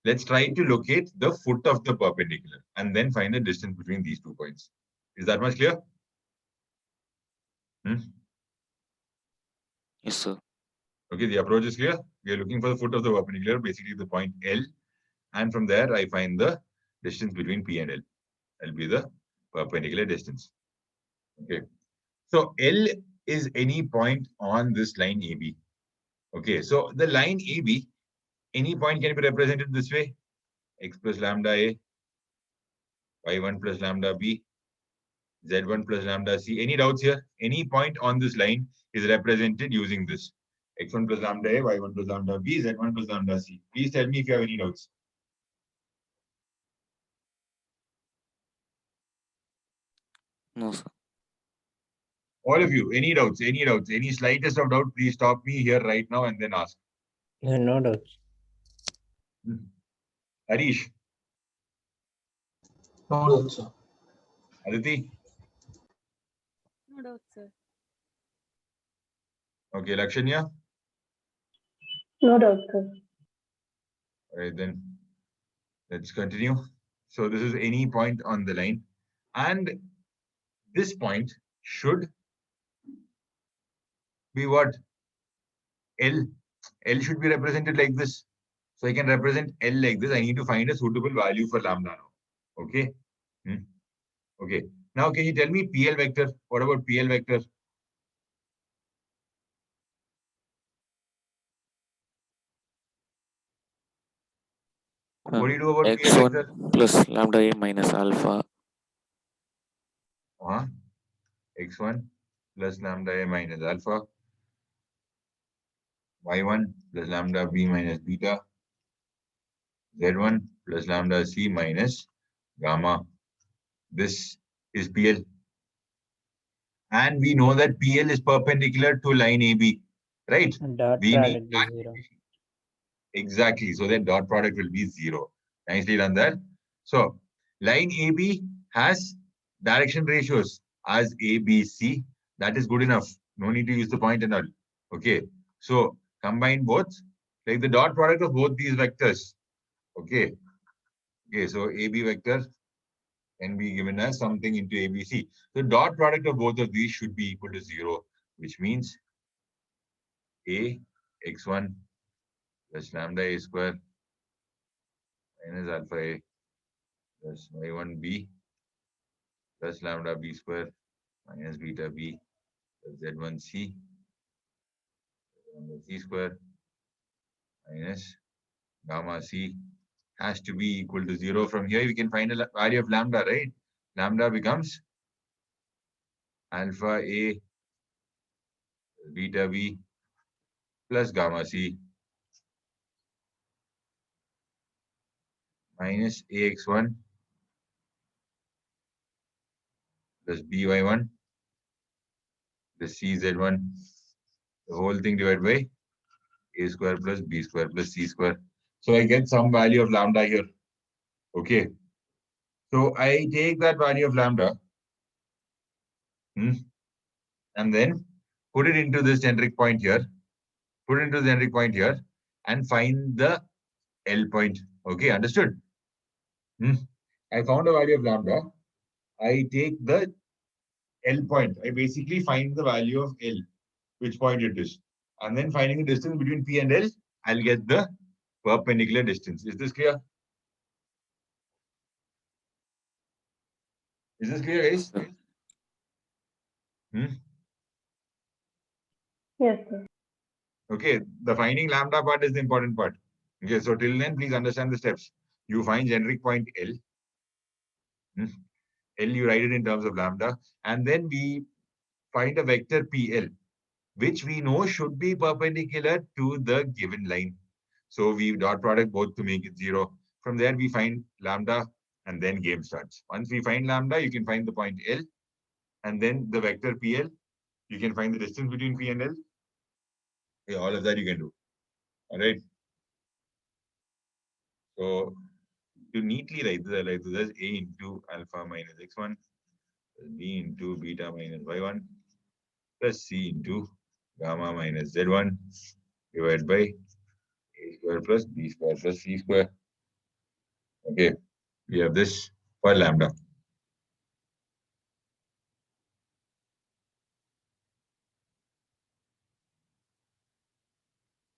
let's try to locate the foot of the perpendicular and then find the distance between these 2 points. Is that much clear? Yes, sir. Okay, the approach is clear. We are looking for the foot of the perpendicular, basically the point L, And from there, I find the distance between P and L. L will be the perpendicular distance. Okay. So L is any point on this line AB. Okay. So the line AB, any point can be represented this way. X plus lambda A, Y1 plus lambda B, Z1 plus lambda C. Any doubts here? Any point on this line is represented using this. X1 plus lambda A, Y1 plus lambda B, Z1 plus lambda C. Please tell me if you have any doubts. No, sir. All of you, any doubts, any slightest of doubt, please stop me here right now and then ask. No doubts. Harish, No doubt, sir. Aditi, No doubt, sir. okay, Lakshanya. No doubt, sir. All right, then let's continue. So this is any point on the line, and this point should be what? L. L should be represented like this. So I can represent L like this. I need to find a suitable value for lambda now. Okay. Okay. Now, can you tell me PL vector? What about PL vector? What do you do about PL X1 vector? plus lambda A minus alpha. X1 plus lambda A minus alpha. Y1 plus lambda B minus beta. Z1 plus lambda C minus gamma. This is PL. And we know that PL is perpendicular to line AB, right? Dot We need product that. is 0. Exactly. So that dot product will be 0. Nicely done there. So line AB has direction ratios as ABC. That is good enough. No need to use the point and all. Okay. So combine both. Take the dot product of both these vectors. Okay. Okay. So AB vector can be given as something into ABC. The dot product of both of these should be equal to 0, which means A x1 plus lambda A square minus alpha A plus y1b plus lambda B square minus beta B plus Z1c lambda C square minus gamma C has to be equal to 0. From here, we can find a value of lambda, right? Lambda becomes alpha A beta B plus gamma C minus AX1 plus BY1 plus CZ1, the whole thing divided by A square plus B square plus C square. So I get some value of lambda here. Okay. So I take that value of lambda and then put it into this generic point here. Put it into the generic point here and find the L point. Okay, understood? I found a value of lambda. I take the L point. I basically find the value of L, which point it is. And then finding the distance between P and L, I'll get the perpendicular distance. Is this clear? Is this clear, guys? Yes, sir. Okay, the finding lambda part is the important part. Okay, so till then, please understand the steps. You find generic point L. L, you write it in terms of lambda. And then we find a vector PL, which we know should be perpendicular to the given line. So we dot product both to make it 0. From there, we find lambda and then game starts. Once we find lambda, you can find the point L and then the vector PL. You can find the distance between P and L. Okay, all of that you can do. All right. So to neatly write this, I like this as A into alpha minus x1 plus B into beta minus y1 plus C into gamma minus z1 divided by A square plus B square plus C square. Okay, we have this for lambda.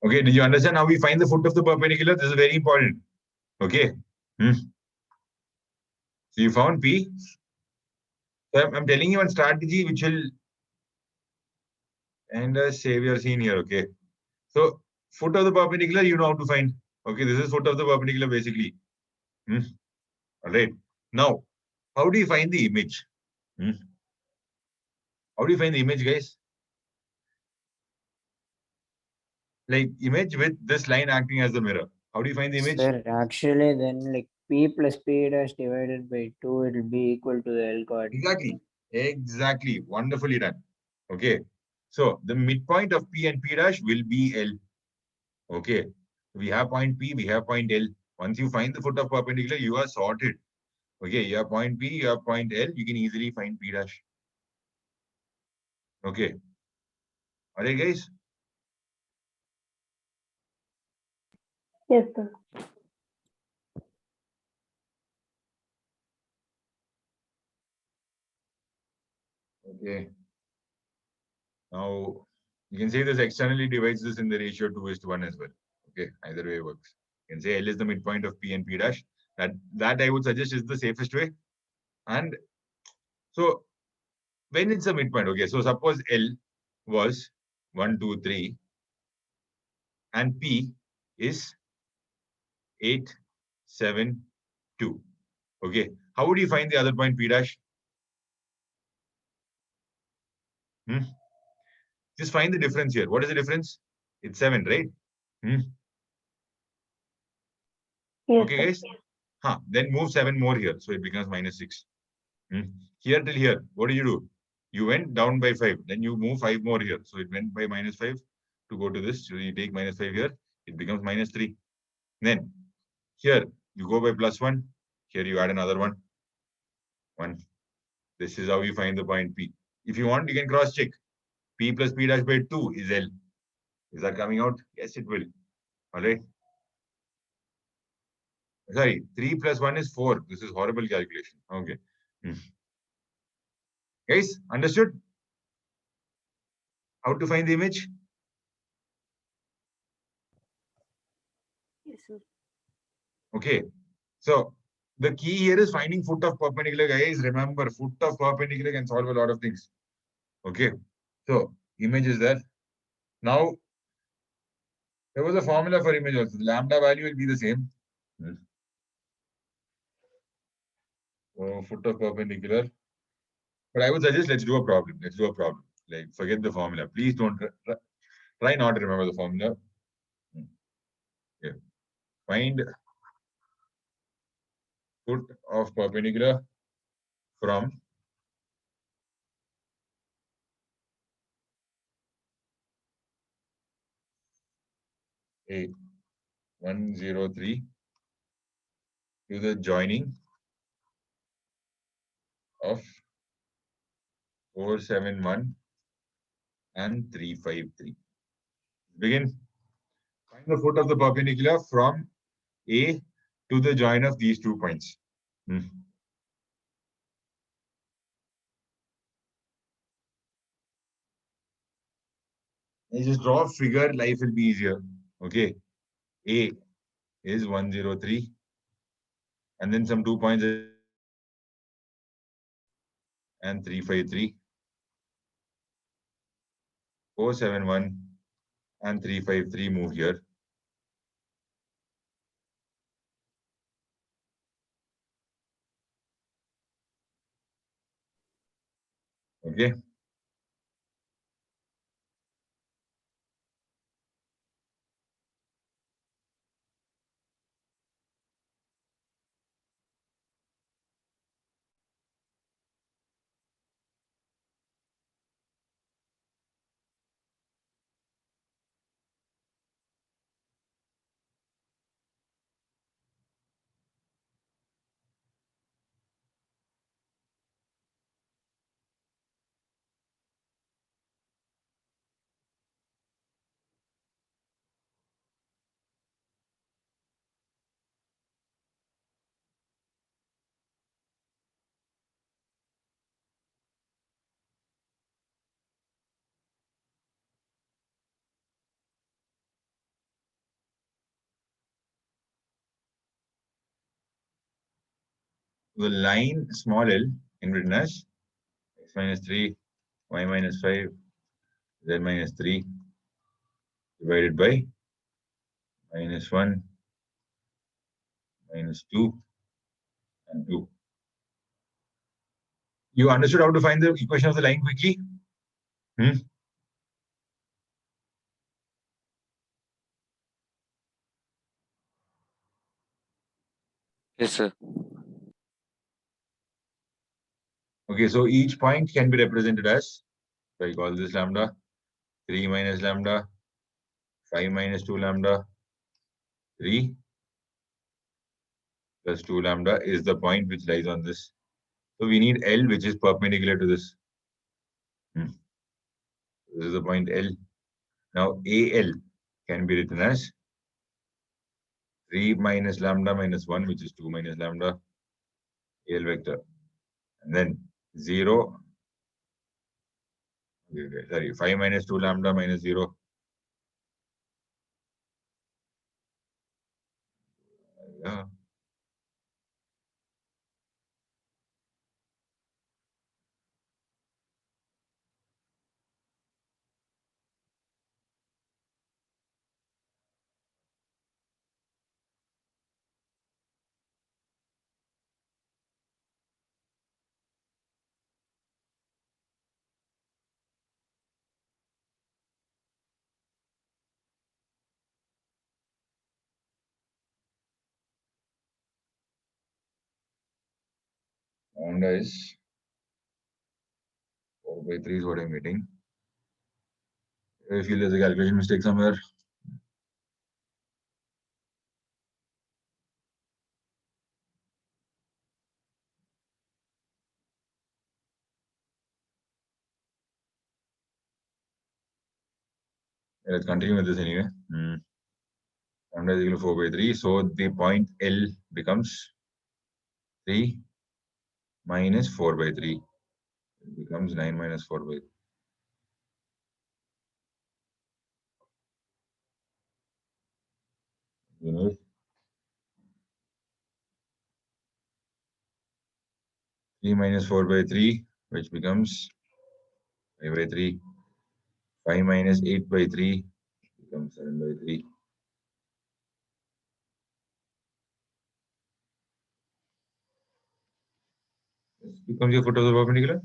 Okay, did you understand how we find the foot of the perpendicular? This is very important. Okay. So you found P. So I'm telling you one strategy which will end us save your scene here. Okay. So foot of the perpendicular, you know how to find. Okay, this is foot of the perpendicular basically. All right. Now, how do you find the image? How do you find the image, guys? Like image with this line acting as the mirror. How do you find the image? Sir, actually, then like P plus P dash divided by 2, it will be equal to the L coordinate. Exactly. Wonderfully done. Okay. So the midpoint of P and P dash will be L. Okay. We have point P, we have point L. Once you find the foot of perpendicular, you are sorted. Okay. You have point P, you have point L. You can easily find P dash. Okay. All right, guys. Yes, sir. Okay. Now, you can say this externally divides this in the ratio 2:1 as well. Okay, either way works. You can say L is the midpoint of P and P dash. That I would suggest is the safest way. And so when it's a midpoint, okay, so suppose L was 1, 2, 3, and P is 8, 7, 2. Okay, how would you find the other point P dash? Just find the difference here. What is the difference? It's 7, right? Yes, Okay, sir. guys. Then move 7 more here. So it becomes -6. Here till here, what do? You went down by 5. Then you move 5 more here. So it went by -5 to go to this. So you take -5 here. It becomes -3. Then here you go by +1. Here you add another one. 1. This is how you find the point P. If you want, you can cross check. P plus P dash by 2 is L. Is that coming out? Yes, it will. All right. Sorry, 3 plus 1 is 4. This is horrible calculation. Okay. Guys, understood? How to find the image? Yes, sir. Okay. So the key here is finding foot of perpendicular, guys. Remember, foot of perpendicular can solve a lot of things. Okay. So image is there. Now, there was a formula for image also. The lambda value will be the same. So foot of perpendicular. But I would suggest let's do a problem. Let's do a problem. Like forget the formula. Please don't try not to remember the formula. Yeah. Find foot of perpendicular from a 103 to the joining of 471 and 353. Begin. Find the foot of the perpendicular from A to the join of these 2 points. You just draw a figure, life will be easier. Okay. A is 103. And then some 2 points and 353. 471 and 353 move here. Okay. the line small l in written as x minus 3, y minus 5, z minus 3 divided by minus 1, minus 2, and 2. You understood how to find the equation of the line quickly? Yes, sir. Okay, so each point can be represented as, so I call this lambda, 3 minus lambda, 5 minus 2 lambda, 3 plus 2 lambda is the point which lies on this. So we need L, which is perpendicular to this. This is the point L. Now AL can be written as 3 minus lambda minus 1, which is 2 minus lambda, AL vector. And then 0, sorry, 5 minus 2 lambda minus 0. Yeah. Lambda is 4 by 3 is what I'm getting. I feel there's a calculation mistake somewhere. Let's continue with this anyway. Lambda is equal to 4 by 3. So the point L becomes 3 minus 4 by 3. It becomes 9 minus 4 by 3. You know, 3 minus 4 by 3, which becomes 5 by 3. 5 minus 8 by 3 becomes 7 by 3. This becomes your foot of the perpendicular.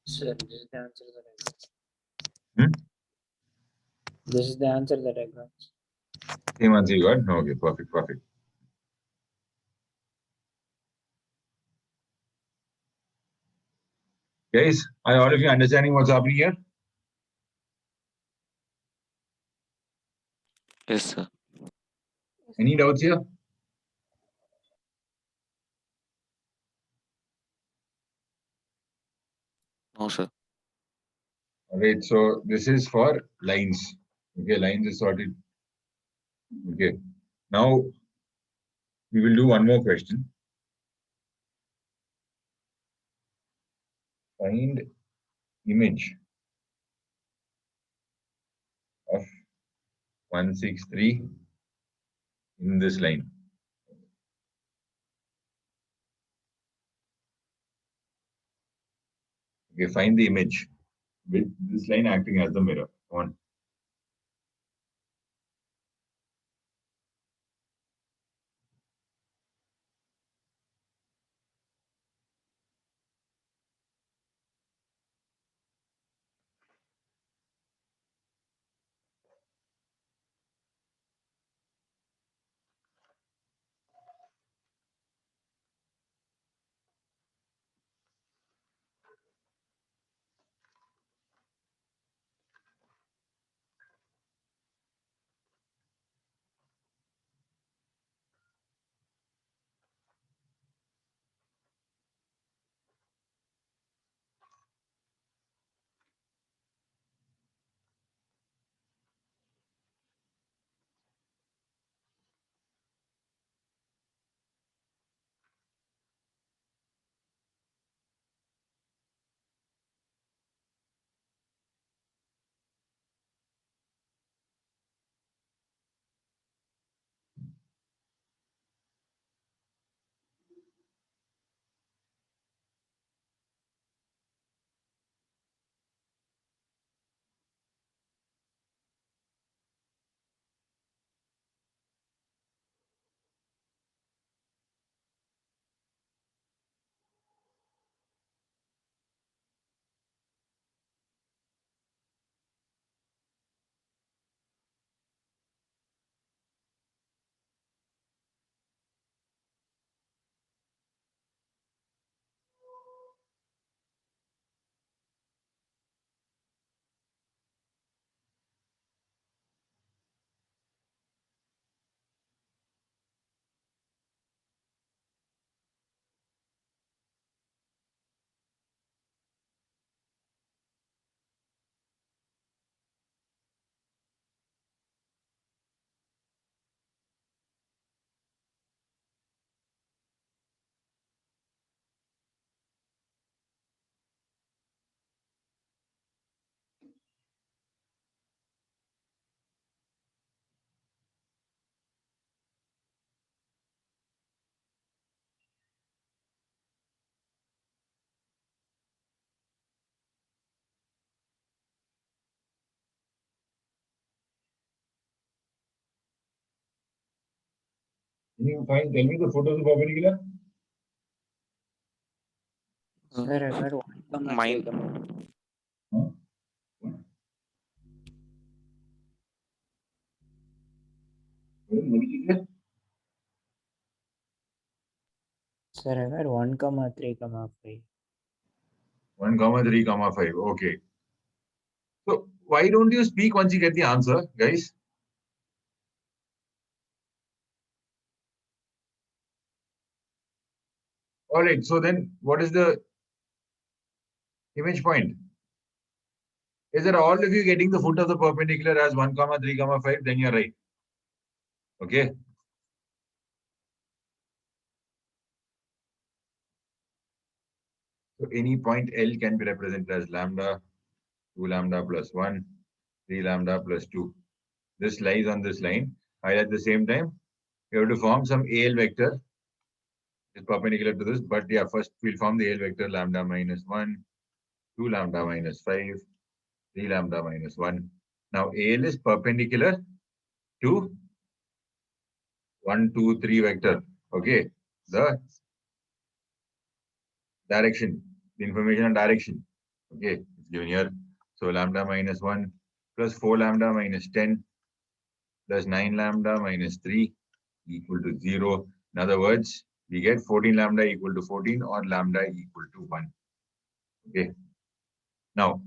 Sir, this is the answer that I got. Hmm? This is the answer that I got. Same answer you got? Okay, perfect, perfect. Guys, are all of you understanding what's happening here? Yes, sir. Any doubts here? No, sir. Alright, so this is for lines. Okay, lines is sorted. Okay, now we will do one more question. Find image of 163 in this line. Okay, find the image with this line acting as the mirror. Come on. Can you tell me the foot of the perpendicular? Sir, I got 1, comma 3, Mine. comma. Huh? What did you get? Sir, I got 1, comma 3, comma 5. 1, 3, 5. Okay. So why don't you speak once you get the answer, guys? All right. So then what is the image point? Is that all of you getting the foot of the perpendicular as 1, 3, 5? Then you're right. Okay. So any point L can be represented as lambda, 2 lambda plus 1, 3 lambda plus 2. This lies on this line. While at the same time, you have to form some AL vector. It's perpendicular to this, but yeah, first we'll form the AL vector lambda minus 1, 2 lambda minus 5, 3 lambda minus 1. Now AL is perpendicular to 1, 2, 3 vector. Okay. The direction, the information on direction. Okay, it's given here. So lambda minus 1 plus 4 lambda minus 10 plus 9 lambda minus 3 equal to 0. In other words, we get 14 lambda equal to 14 or lambda equal to 1. Okay. Now,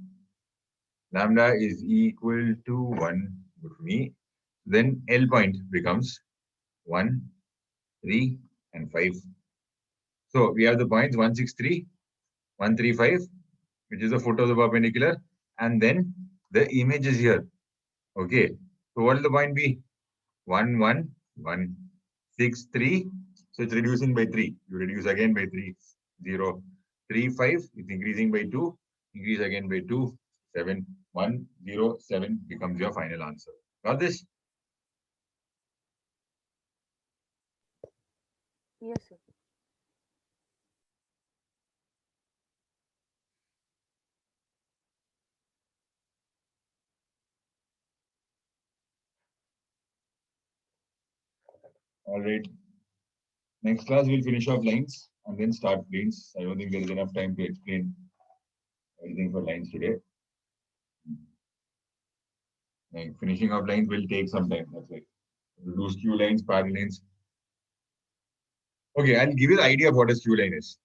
lambda is equal to 1 for me. Then L point becomes 1, 3, and 5. So we have the points 1, 6, 3, 1, 3, 5, which is the foot of the perpendicular. And then the image is here. Okay. So what will the point be? 1, 1, 1, 6, 3. So it's reducing by 3. You reduce again by 3, 0, 3, 5. It's increasing by 2. Increase again by 2, 7, 1, 0, 7 becomes your final answer. Got this? Yes, sir. All right. Next class, we'll finish off lines and then start planes. I don't think there is enough time to explain everything for lines today. Like finishing off lines will take some time. That's right. We'll do skew lines, parallel lines. Okay, I'll give you the idea of what a skew line is.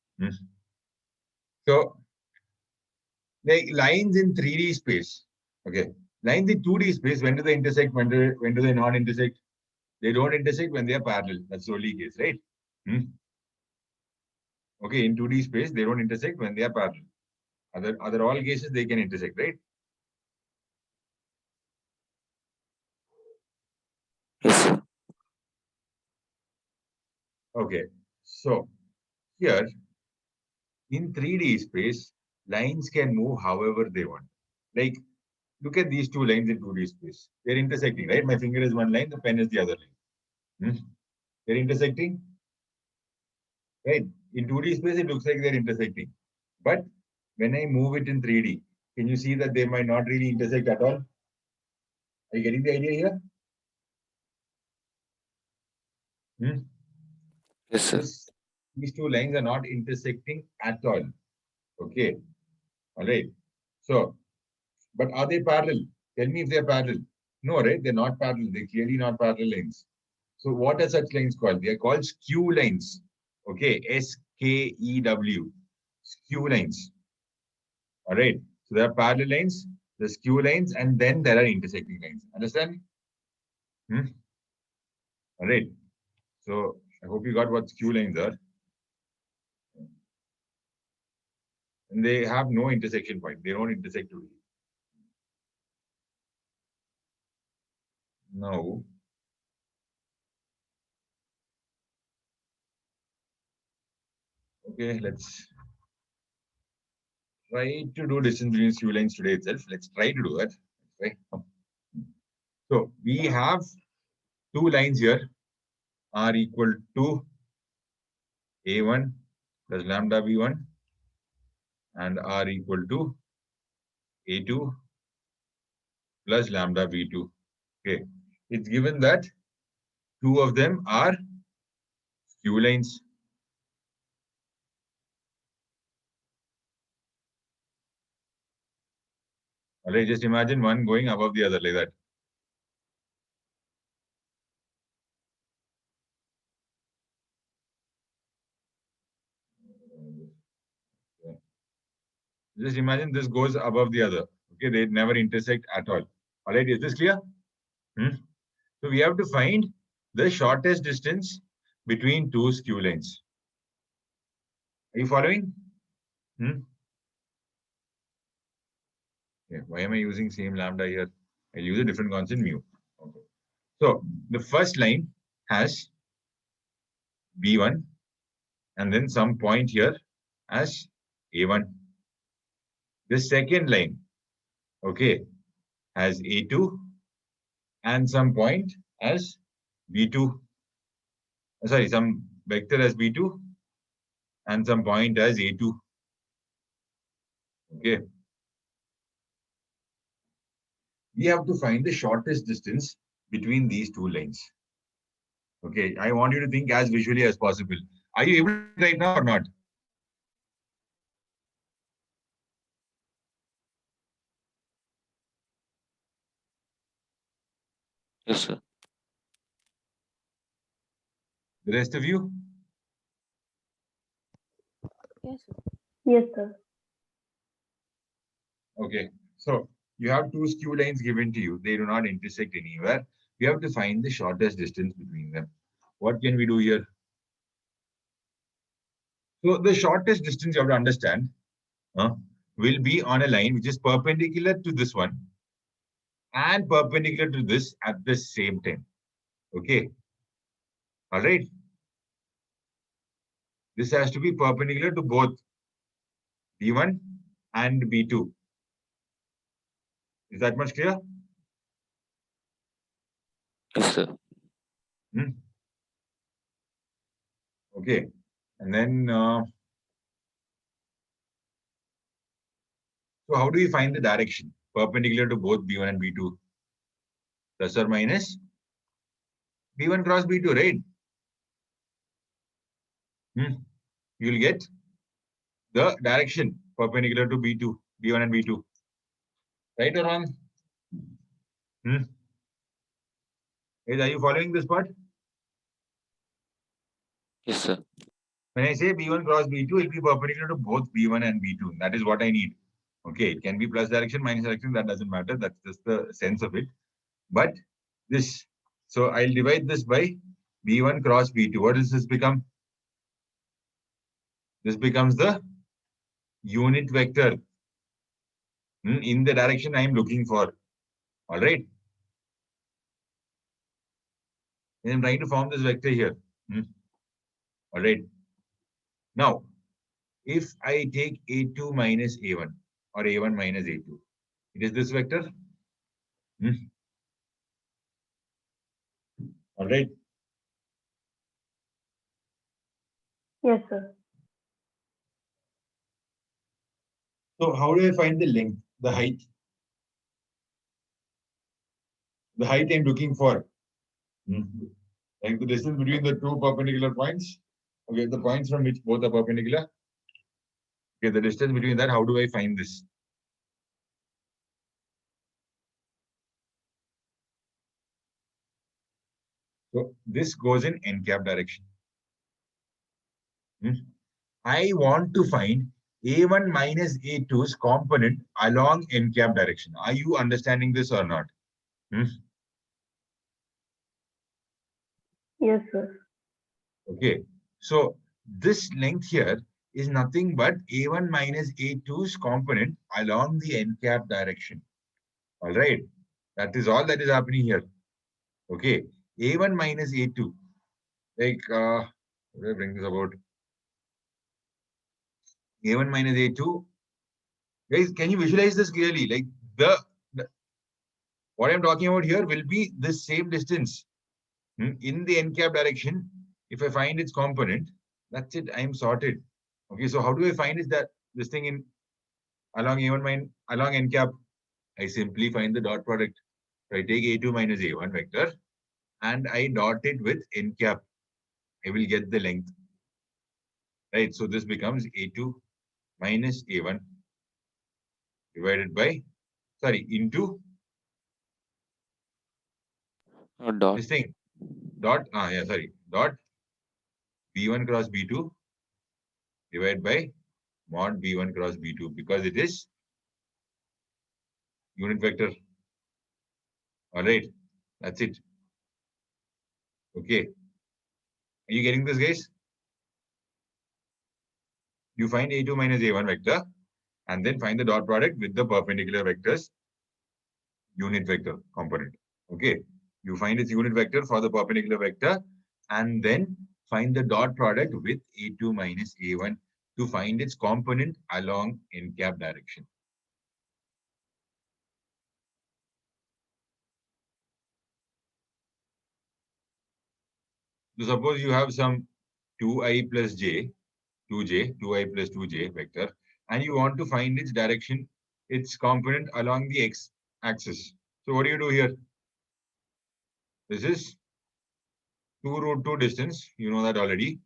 So, like lines in 3D space. Okay, lines in 2D space. When do they intersect? When do they not intersect? They don't intersect when they are parallel. That's the only case, right? Okay, in 2D space, they don't intersect when they are parallel. Other all cases they can intersect, right? Yes, sir. Okay, so here in 3D space, lines can move however they want. Like, look at these two lines in 2D space. They're intersecting, right? My finger is one line, the pen is the other line. They're intersecting, right? In 2D space, it looks like they're intersecting. But when I move it in 3D, can you see that they might not really intersect at all? Are you getting the idea here? Yes, sir. These two lines are not intersecting at all. Okay. All right. So, but are they parallel? Tell me if they're parallel. No, right? They're not parallel. They're clearly not parallel lines. So what are such lines called? They are called skew lines. Okay. SKEW. Skew lines. All right. So there are parallel lines, the skew lines, and then there are intersecting lines. Understand? All right. So I hope you got what skew lines are. And they have no intersection point. They don't intersect to. Now, okay, let's try to do distance between skew lines today itself. Let's try to do that. Right. So we have two lines here are equal to A1 plus lambda B1 and are equal to A2 plus lambda B2. Okay. It's given that two of them are Q lines. All right, just imagine one going above the other like that. Just imagine this goes above the other. Okay, they never intersect at all. All right, is this clear? So we have to find the shortest distance between two skew lines. Are you following? Yeah, why am I using same lambda here? I'll use a different constant mu. Okay. So the first line has B1 and then some point here as A1. The second line, okay, has A2 and some point as B2. Sorry, some vector as B2 and some point as A2. Okay. We have to find the shortest distance between these two lines. Okay, I want you to think as visually as possible. Are you able to right now or not? Yes, sir. The rest of you? Yes, sir. Yes, sir. Okay, so you have two skew lines given to you. They do not intersect anywhere. You have to find the shortest distance between them. What can we do here? So the shortest distance you have to understand will be on a line which is perpendicular to this one and perpendicular to this at the same time. Okay. All right. This has to be perpendicular to both B1 and B2. Is that much clear? Yes, sir. Okay. And then, so how do we find the direction? Perpendicular to both B1 and B2. Plus or minus B1 cross B2, right? You'll get the direction perpendicular to B2, B1 and B2. Right or wrong? Are you following this part? Yes, sir. When I say B1 cross B2, it will be perpendicular to both B1 and B2. That is what I need. Okay, it can be plus direction, minus direction, that doesn't matter. That's just the sense of it. But this, so I'll divide this by B1 cross B2. What does this become? This becomes the unit vector in the direction I am looking for. All right. And I'm trying to form this vector here. All right. Now, if I take A2 minus A1 or A1 minus A2, it is this vector. All right. Yes, sir. So how do I find the length, the height? The height I'm looking for. Like the distance between the two perpendicular points. Okay, the points from which both are perpendicular. Okay, the distance between that, how do I find this? So this goes in n cap direction. I want to find A1 minus A2's component along n cap direction. Are you understanding this or not? Yes, sir. Okay, so this length here is nothing but A1 minus A2's component along the n cap direction. All right, that is all that is happening here. Okay, A1 minus A2. Like, what do I bring this about? A1 minus A2. Guys, can you visualize this clearly? Like what I'm talking about here will be the same distance in the n cap direction. If I find its component, that's it. I'm sorted. Okay, so how do I find is that this thing in along A1 along n cap? I simply find the dot product. So I take A2 minus A1 vector and I dot it with n cap. I will get the length. Right, so this becomes A2 minus A1 divided by, sorry, into Dot. this thing, dot, dot B1 cross B2 divided by mod B1 cross B2 because it is unit vector. All right, that's it. Okay. Are you getting this, guys? You find A2 minus A1 vector and then find the dot product with the perpendicular vectors unit vector component. Okay. You find its unit vector for the perpendicular vector and then find the dot product with A2 minus A1 to find its component along n cap direction. So suppose you have some 2i plus j, 2j, 2i plus 2j vector, and you want to find its direction, its component along the x axis. So what do you do here? This is 2 root 2 distance. You know that already.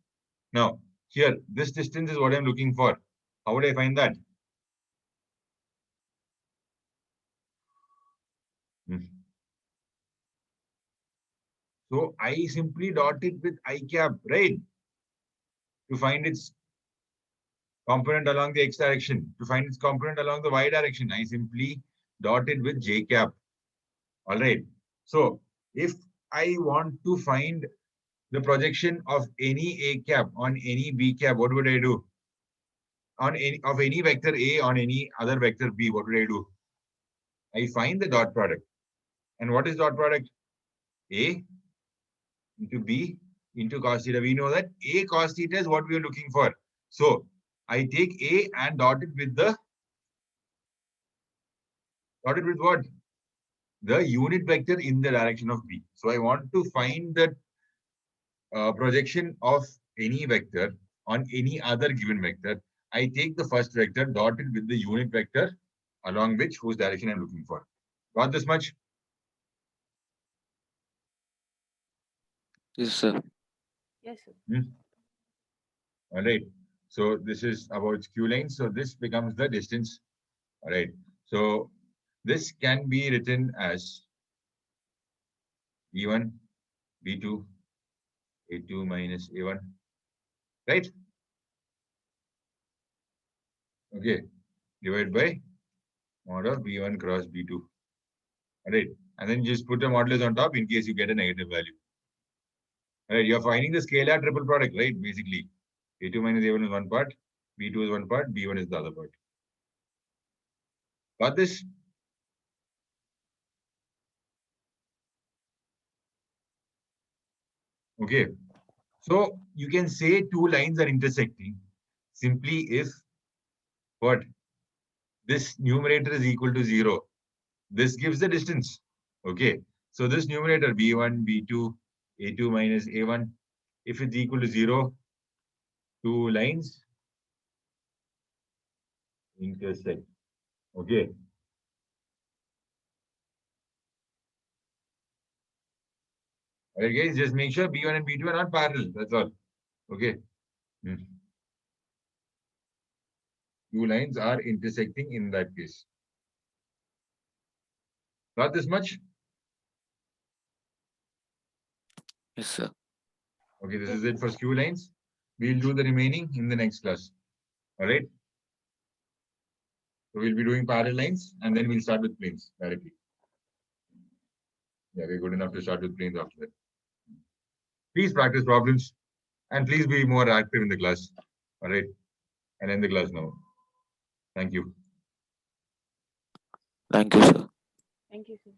Now, here, this distance is what I'm looking for. How would I find that? So I simply dot it with I cap, right? To find its component along the x direction. To find its component along the y direction, I simply dot it with j cap. All right. So if I want to find the projection of any a cap on any b cap, what would I do? On any vector a on any other vector b, what would I do? I find the dot product. And what is dot product? A into b into cos theta. We know that a cos theta is what we are looking for. So I take a and dot it with the dotted with what? The unit vector in the direction of b. So I want to find the projection of any vector on any other given vector. I take the first vector, dot it with the unit vector along whose direction I'm looking for. Got this much? Yes, sir. Yes, sir. All right. So this is about q length. So this becomes the distance. All right. So this can be written as B1, B2, A2 minus A1. Right? Okay. Divided by mod of B1 cross B2. All right. And then just put the modulus on top in case you get a negative value. All right. You're finding the scalar triple product, right? Basically, A2 minus A1 is one part, B2 is one part, B1 is the other part. Got this? Okay. So you can say two lines are intersecting simply if what? This numerator is equal to 0. This gives the distance. Okay. So this numerator B1, B2, A2 minus A1, if it's equal to 0, two lines intersect. Okay. All right, guys, just make sure B1 and B2 are not parallel. That's all. Okay. Two lines are intersecting in that case. Got this much? Yes, sir. Okay, this is it for skew lines. We'll do the remaining in the next class. All right. So we'll be doing parallel lines and then we'll start with planes directly. Yeah, we're good enough to start with planes after that. Please practice problems and please be more active in the class. All right. And end the class now. Thank you. Thank you, sir. Thank you, sir.